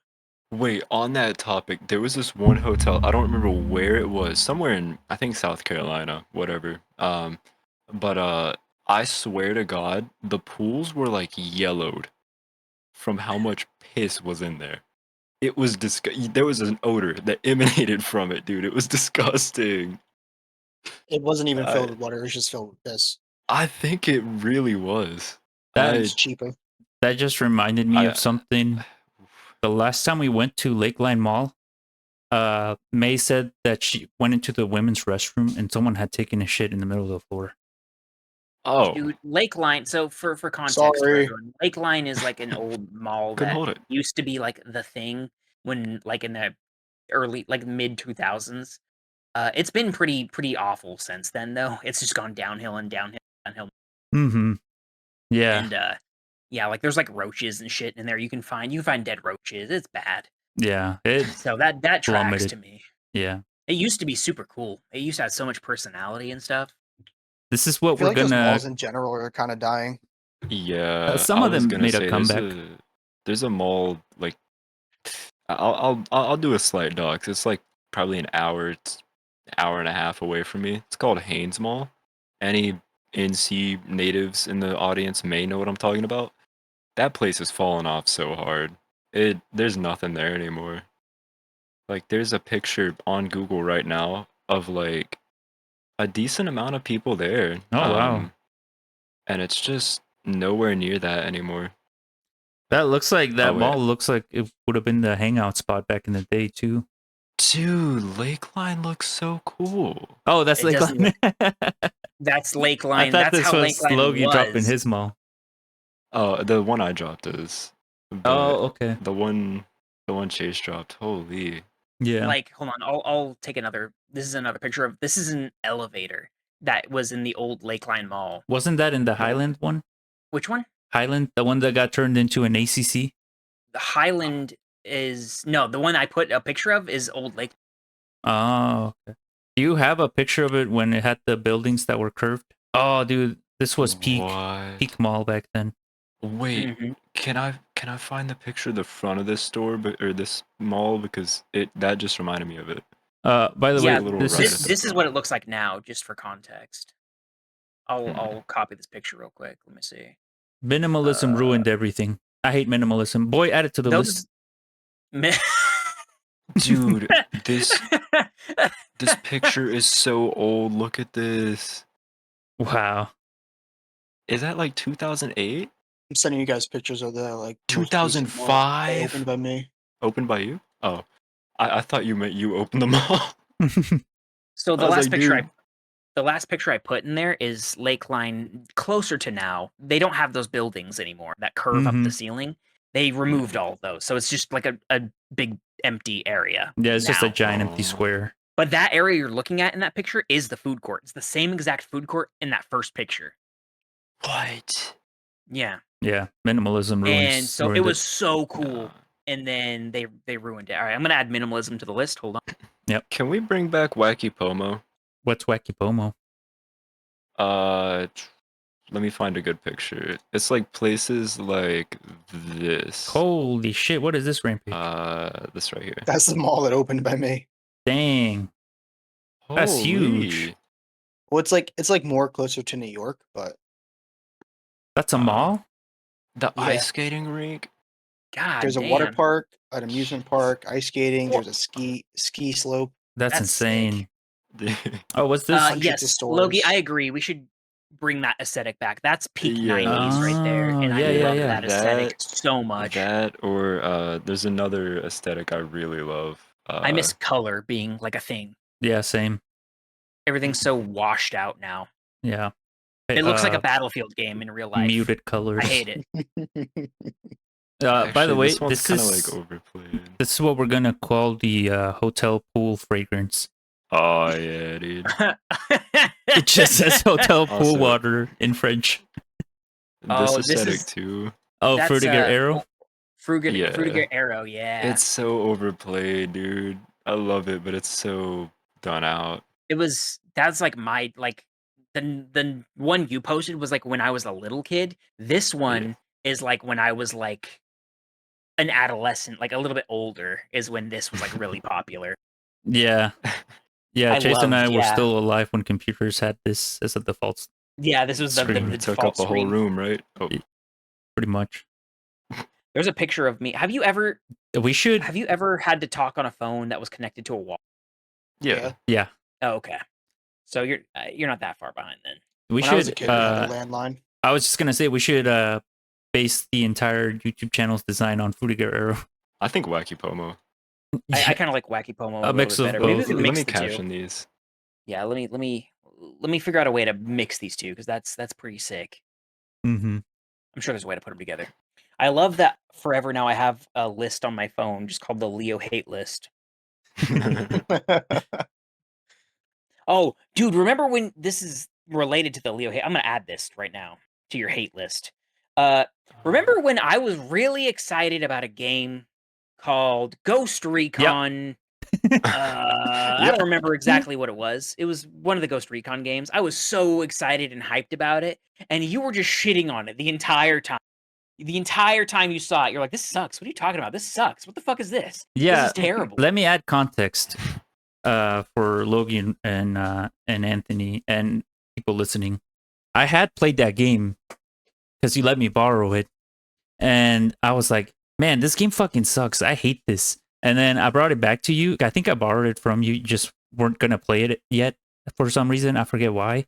Wait, on that topic, there was this one hotel. I don't remember where it was. Somewhere in, I think, South Carolina, whatever. But I swear to God, the pools were like yellowed from how much piss was in there. It was There was an odor that emanated from it, dude. It was disgusting. It wasn't even filled with water. It was just filled with piss. I think it really was. That It's cheaper. That just reminded me I- of something. The last time we went to Lakeline Mall, May said that she went into the women's restroom and someone had taken a shit in the middle of the floor. Oh, Dude, Lakeline. So for context for Sorry. everyone, Lakeline is like an old mall couldn't that hold it. used to be like the thing when like in the early like mid 2000s. It's been pretty awful since then though. It's just gone downhill and downhill. Mm-hmm. Yeah. And yeah, like there's like roaches and shit in there. You can find dead roaches. It's bad. Yeah. It So that tracks plummeted. to me. Yeah. It used to be super cool. It used to have so much personality and stuff. This is I what feel we're like those gonna. malls in general are kind of dying. Yeah, Some I of was them gonna made a say comeback. there's a mall like I'll do a slight dox. It's like probably an hour, hour and a half away from me. It's called Haynes Mall. Any NC natives in the audience may know what I'm talking about. That place has fallen off so hard. There's nothing there anymore. Like there's a picture on Google right now of like a decent amount of people there. Oh, wow. And it's just nowhere near that anymore. That looks like that Oh, wait. mall looks like it would have been the hangout spot back in the day too. Dude, Lakeline looks so cool. Oh, that's It doesn't Lakeline. That's I Lakeline. thought That's this how was Lakeline Logie was. dropping his mall. Oh, the one I dropped is. But Oh, okay. the one Chase dropped. Holy. Yeah. Like, hold on, I'll take another. This is another picture of. This is an elevator that was in the old Lakeline Mall. Wasn't that in the Highland one? Which one? Highland, the one that got turned into an ACC? The Highland is no. The one I put a picture of is Old Lake. Oh, okay. Do you have a picture of it when it had the buildings that were curved? Oh, dude, this was peak mall back then. Wait, Mhm. can I find the picture of the front of this store or this mall because that just reminded me of it. By the Yeah, way, little this right is at the this is front. what it looks like now, just for context. Hmm. I'll copy this picture real quick. Let me see. minimalism ruined everything. I hate minimalism. Boy, add it to the list. Dude, this picture is so old. Look at this. Wow. Is that like 2008? I'm sending you guys pictures of the like most recent mall 2005? opened by me. Opened by you? Oh, I thought you meant you opened them all. So I was like, dude. the last picture I put in there is Lakeline closer to now. They don't have those buildings anymore that curve up the ceiling. They removed all of those. So it's just like a big empty area. Yeah, it's just a now. giant empty Oh. square. But that area you're looking at in that picture is the food court. It's the same exact food court in that first picture. What? Yeah. Yeah, minimalism ruins. And so it ruined was so cool. Nah. And then they ruined it. All right, I'm gonna add minimalism to the list. Hold on. Can we bring back Wacky Pomo? What's Wacky Pomo? Let me find a good picture. It's like places like this. Holy shit! What is this rampage? This right here. That's the mall that opened by me. Dang, that's huge. Holy. Well, it's like more closer to New York, but That's a mall. The Yeah. ice skating rink. God there's a damn. water park, an amusement park, ice skating. Wha- There's a ski slope. That's That's insane. Yeah. Oh, what's this? Hundreds of Yes, Logie, stores. I agree. We should bring that aesthetic back. That's peak Yeah. 90s right there. And Oh, I yeah, love yeah. that aesthetic so much. That or there's another aesthetic I really love. I miss color being like a thing. Yeah, same. Everything's so washed out now. Yeah. It looks like a Battlefield game in real life. Muted colors. I hate it. By the way, this one's this kind of is like overplayed. this is what we're gonna call the hotel pool fragrance. Oh yeah, dude. It just says hotel pool Also- water in French. This this aesthetic is- too. Oh, That's, Fruitiger Arrow. Yeah. Fruitiger Arrow, yeah. It's so overplayed, dude. I love it, but it's so done out. That's like my like the one you posted was like when I was a little kid. This one is like when I was like an adolescent, like a little bit older, is when this was like really popular. Yeah. Yeah, I Chase and I loved- were yeah. still alive when computers had this as a default, Yeah, this was the Screen. the It took default up a whole screen. room, right? Oh, pretty much. There's a picture of me. Have you ever We should. had to talk on a phone that was connected to a wall? yeah. Yeah, Oh, okay. So you're not that far behind then. we When I was a should. kid, we had a landline. I was just gonna say we should base the entire YouTube channel's design on Fruity Guerrero. I think Wacky Pomo. I kind of like Wacky Pomo a A little mix bit of better. Maybe both. we can Let mix me the caption two. these. Yeah, let me figure out a way to mix these two because that's pretty sick. Mm-hmm. I'm sure there's a way to put them together. I love that forever now I have a list on my phone just called the Leo hate list. Oh, dude, remember when this is related to the Leo hate? I'm gonna add this right now to your hate list. Remember when I was really excited about a game called Ghost Recon? I don't remember exactly what it was. It was one of the Ghost Recon games. I was so excited and hyped about it, and you were just shitting on it the entire time. The entire time you saw it, you're like, "This sucks. What are you talking about? This sucks. What the fuck is this? Yeah, This is terrible." let me add context for Logan and Anthony and people listening. I had played that game because you let me borrow it, and I was like, "Man, this game fucking sucks. I hate this." And then I brought it back to you. I think I borrowed it from you. You just weren't gonna play it yet for some reason. I forget why.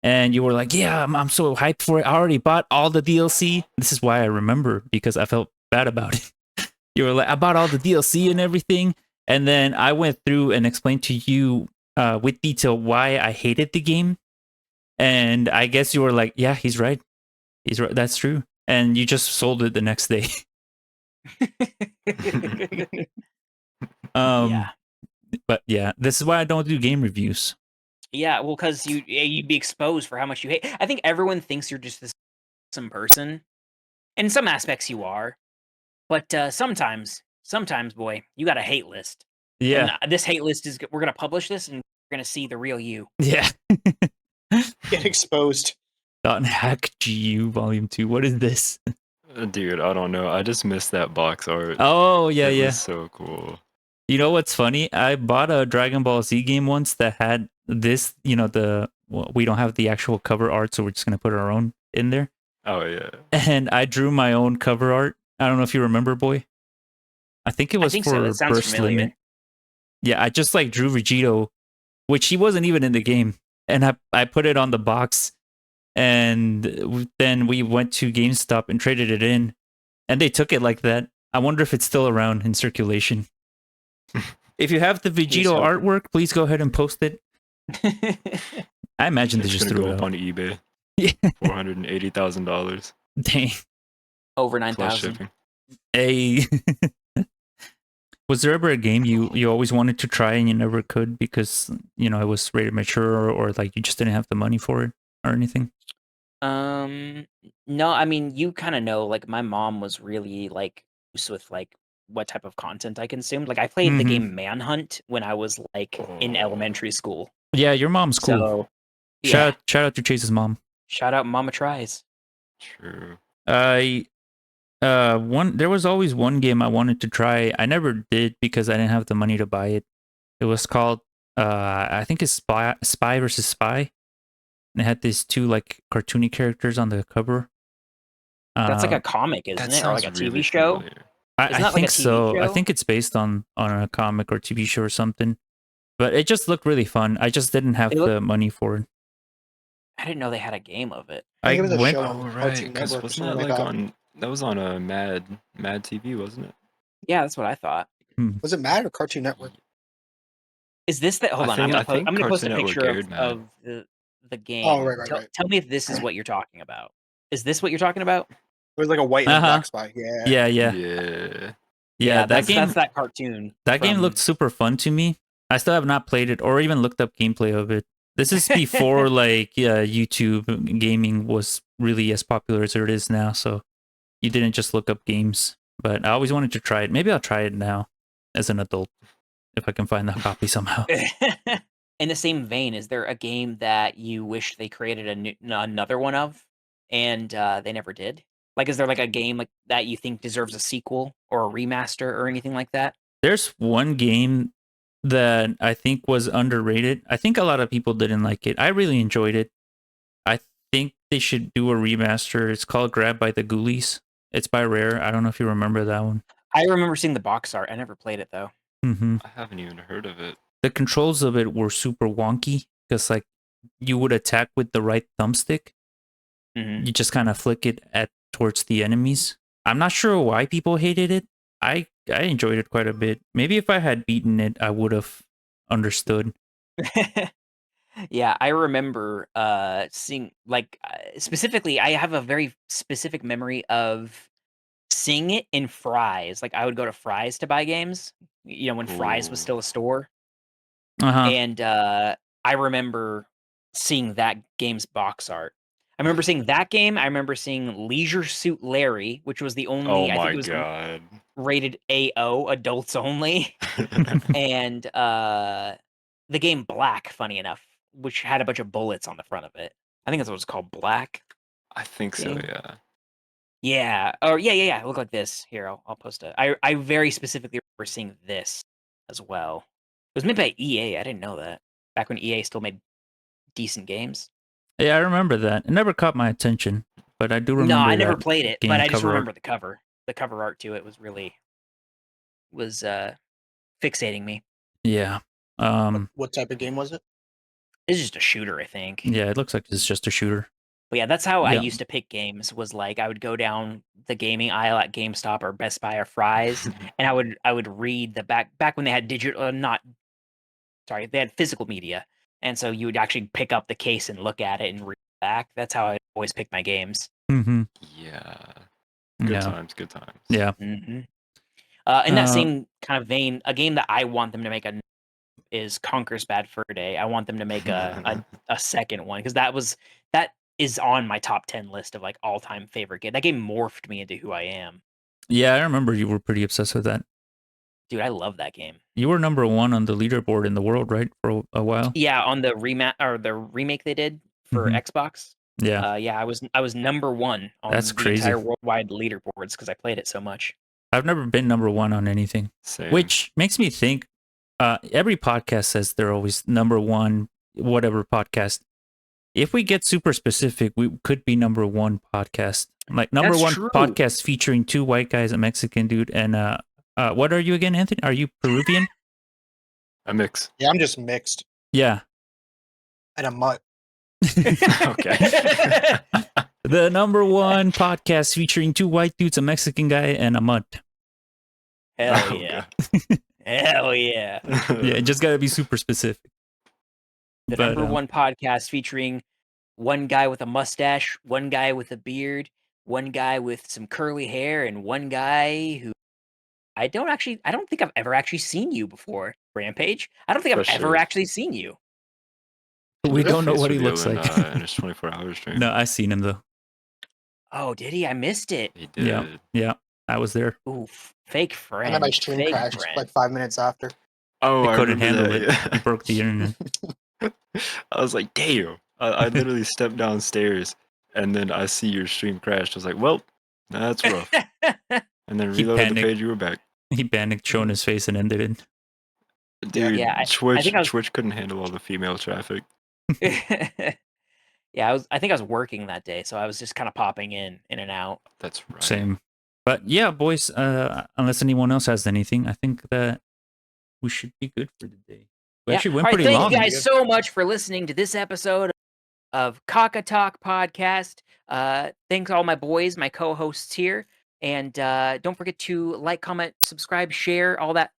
And you were like, "Yeah, I'm so hyped for it. I already bought all the DLC." This is why I remember, because I felt bad about it. You were like, "I bought all the DLC and everything." And then I went through and explained to you with detail why I hated the game. And I guess you were like, "Yeah, he's right. He's right. That's true." And you just sold it the next day. Yeah. But yeah, this is why I don't do game reviews. Yeah, well, because you'd be exposed for how much you hate. I think everyone thinks you're just this awesome person. In some aspects, you are, but sometimes, boy, you got a hate list. Yeah, And this hate list is we're gonna publish this, and we're gonna see the real you. yeah. Get exposed. Dot Hack GU Volume 2. What is this? Dude, I don't know. I just missed that box art. Oh, yeah, it yeah. was so cool. You know what's funny? I bought a Dragon Ball Z game once that had this, we don't have the actual cover art, so we're just going to put our own in there. Oh yeah. And I drew my own cover art. I don't know if you remember, boy. I think it was for so. That sounds Burst familiar. Limit. Yeah, I just like drew Vegito, which he wasn't even in the game. And I put it on the box. And then we went to GameStop and traded it in. And they took it like that. I wonder if it's still around in circulation. If you have the Vegito artwork, please go ahead and post it. I imagine they It's just gonna threw go it up out. on eBay. Yeah. $480,000 Dang. Over plus 9,000. shipping. Hey. Was there ever a game you always wanted to try and you never could because, it was rated mature or like you just didn't have the money for it or anything? No, I mean, you kind of know, like, my mom was really, like, loose with, like, what type of content I consumed. Like, I played the game Manhunt when I was, like, in elementary school. Yeah, your mom's cool. So, yeah. Shout out to Chase's mom. Shout out Mama Tries. True. There was always one game I wanted to try. I never did because I didn't have the money to buy it. It was called I think it's Spy versus Spy. And it had these two like cartoony characters on the cover. That's like a comic, isn't it? Or like a TV show? Familiar. I think so. I think it's based on a comic or TV show or something. But it just looked really fun. I just didn't have the money for it. I didn't know they had a game of it. I think it was a show Oh on right, Cartoon because Network or wasn't something that like that. on? That was on a Mad TV, wasn't it? Yeah, that's what I thought. Was it Mad or Cartoon Network? Is this the? Hold on, I'm I gonna think post a Cartoon Network picture aired Mad. of the game. Oh, right. Tell me if this is what you're talking about. Is this what you're talking about? It was like a white and black spy. Yeah. Yeah. That's that cartoon. That game looked super fun to me. I still have not played it or even looked up gameplay of it. This is before like YouTube gaming was really as popular as it is now. So you didn't just look up games, but I always wanted to try it. Maybe I'll try it now as an adult if I can find that copy somehow. In the same vein, is there a game that you wish they created another one of, and they never did? Like, is there like a game like that you think deserves a sequel or a remaster or anything like that? There's one game that I think was underrated. I think a lot of people didn't like it. I really enjoyed it. I think they should do a remaster. It's called Grab by the Ghoulies. It's by Rare. I don't know if you remember that one. I remember seeing the box art. I never played it though. Mm-hmm. I haven't even heard of it. The controls of it were super wonky because like you would attack with the right thumbstick. Mm-hmm. You just kind of flick it at towards the enemies. I'm not sure why people hated it. I enjoyed it quite a bit. Maybe if I had beaten it, I would have understood. Yeah, I remember seeing specifically I have a very specific memory of seeing it in Fry's. Like I would go to Fry's to buy games, when Fry's was Ooh. still a store. Uh-huh. And I remember seeing that game's box art. I remember seeing that game. I remember seeing Leisure Suit Larry, which was the Oh only I think my it was god. rated AO, adults only. And the game Black, funny enough, which had a bunch of bullets on the front of it. I think that's what it's called, Black. I think so, Game. yeah. Yeah. Or yeah. Look like this. Here, I'll post it. I very specifically remember seeing this as well. It was made by EA. I didn't know that. Back when EA still made decent games. Yeah, I remember that. It never caught my attention, but I do remember No, I never that played it, game but I just cover art. remember the cover. The cover art to it was really fixating me. Yeah. What type of game was it? It's just a shooter, I think. Yeah, it looks like it's just a shooter. But yeah, that's how I Yeah. used to pick games. Was like I would go down the gaming aisle at GameStop or Best Buy or Fry's, and I would read the back when they had they had physical media, and so you would actually pick up the case and look at it and read the back. That's how I always pick my games. Mm-hmm. Yeah. Yeah. Good times. Yeah. Mm-hmm. In that same kind of vein, a game that I want them to make is Conker's Bad Fur Day. I want them to make a second one because that is on my top 10 list of like all-time favorite game. That game morphed me into who I am. Yeah, I remember you were pretty obsessed with that. Dude, I love that game. You were number 1 on the leaderboard in the world, right? For a while. Yeah, on the remake they did for Xbox. Yeah. Yeah, I was number 1 on That's the crazy. entire worldwide leaderboards because I played it so much. I've never been number 1 on anything. Same. Which makes me think every podcast says they're always number 1, whatever podcast. If we get super specific, we could be number 1 podcast. Like number That's 1 true. podcast featuring 2 white guys, a Mexican dude, and what are you again, Anthony? Are you Peruvian? A mix. Yeah, I'm just mixed Yeah. and a mutt. Okay. The number 1 podcast featuring 2 white dudes, a Mexican guy, and a mutt. Hell Oh, yeah. God. Hell yeah. Yeah, it just got to be super specific. The But, number 1 podcast featuring one guy with a mustache, one guy with a beard, one guy with some curly hair, and one guy who I don't think I've ever actually seen you before, Rampage. I don't think I've ever Especially- actually seen you. we Did a don't know face what he reveal looks in, like. in his 24-hour stream. No, I seen him though. Oh, did he? I missed it. He did. Yeah. Yeah, I was there. Ooh, fake friend. And then my stream fake crashed friend. like 5 minutes after. Oh, They I couldn't remember handle that, it. It broke the internet. I was like, damn. I literally stepped downstairs and then I see your stream crashed. I was like, well, that's rough. And then He reloaded the panicked. page, you were back. He panicked, showing his face, and ended it. Dude, Yeah, I Twitch think I was- Twitch couldn't handle all the female traffic. Yeah, I think I was working that day, so I was just kind of popping in and out. That's right. Same. But yeah, boys, unless anyone else has anything, I think that we should be good for the day. We actually went All right, pretty thank long. you guys so much for listening to this episode of CacaTalk Podcast. Thanks all my boys, my co-hosts here. And don't forget to like, comment, subscribe, share, all that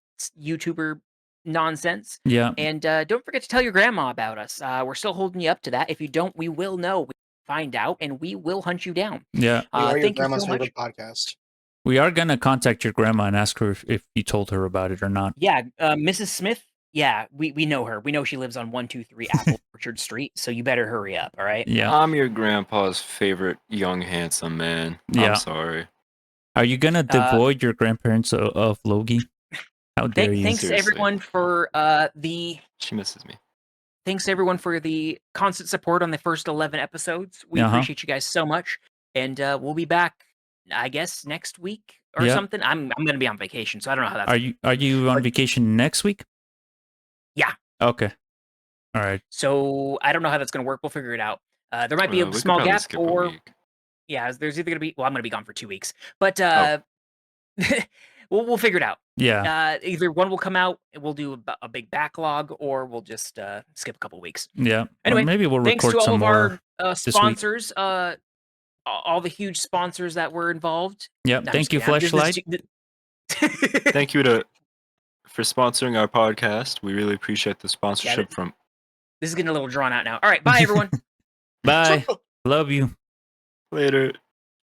YouTuber nonsense. Yeah. And don't forget to tell your grandma about us. We're still holding you up to that. If you don't, we will know. We find out, and we will hunt you down. Yeah. We are your Thank you grandma's so much. favorite podcast. We are going to contact your grandma and ask her if you told her about it or not. Yeah, Mrs. Smith. Yeah, we know her. We know she lives on 123 Apple Orchard Street. So you better hurry up. All right. Yeah. I'm your grandpa's favorite young, handsome man. Yeah. I'm sorry. Are you going to devoid your grandparents of Logie? How dare you? Thanks Seriously. everyone for She misses me. Thanks everyone for the constant support on the first 11 episodes. We Uh-huh. appreciate you guys so much, and we'll be back, I guess, next week or Yeah. something. I'm gonna be on vacation, so I don't know how that's. Are you on vacation next week? Yeah. Okay. All right. So I don't know how that's gonna work. We'll figure it out. There might be We a could small probably gap, skip a or week. yeah, there's either gonna be. Well, I'm gonna be gone for 2 weeks, but Oh. we'll figure it out. Yeah. Either one will come out, and we'll do a big backlog, or we'll just skip a couple weeks. Yeah. Anyway, or maybe we'll Thanks record to all some of more. our week. sponsors. all the huge sponsors that were involved. Yep. No, I'm Thank just you, kidding. Fleshlight. Thank you for sponsoring our podcast. We really appreciate the sponsorship from. This is getting a little drawn out now. All right, bye everyone. Bye. Love you. Later.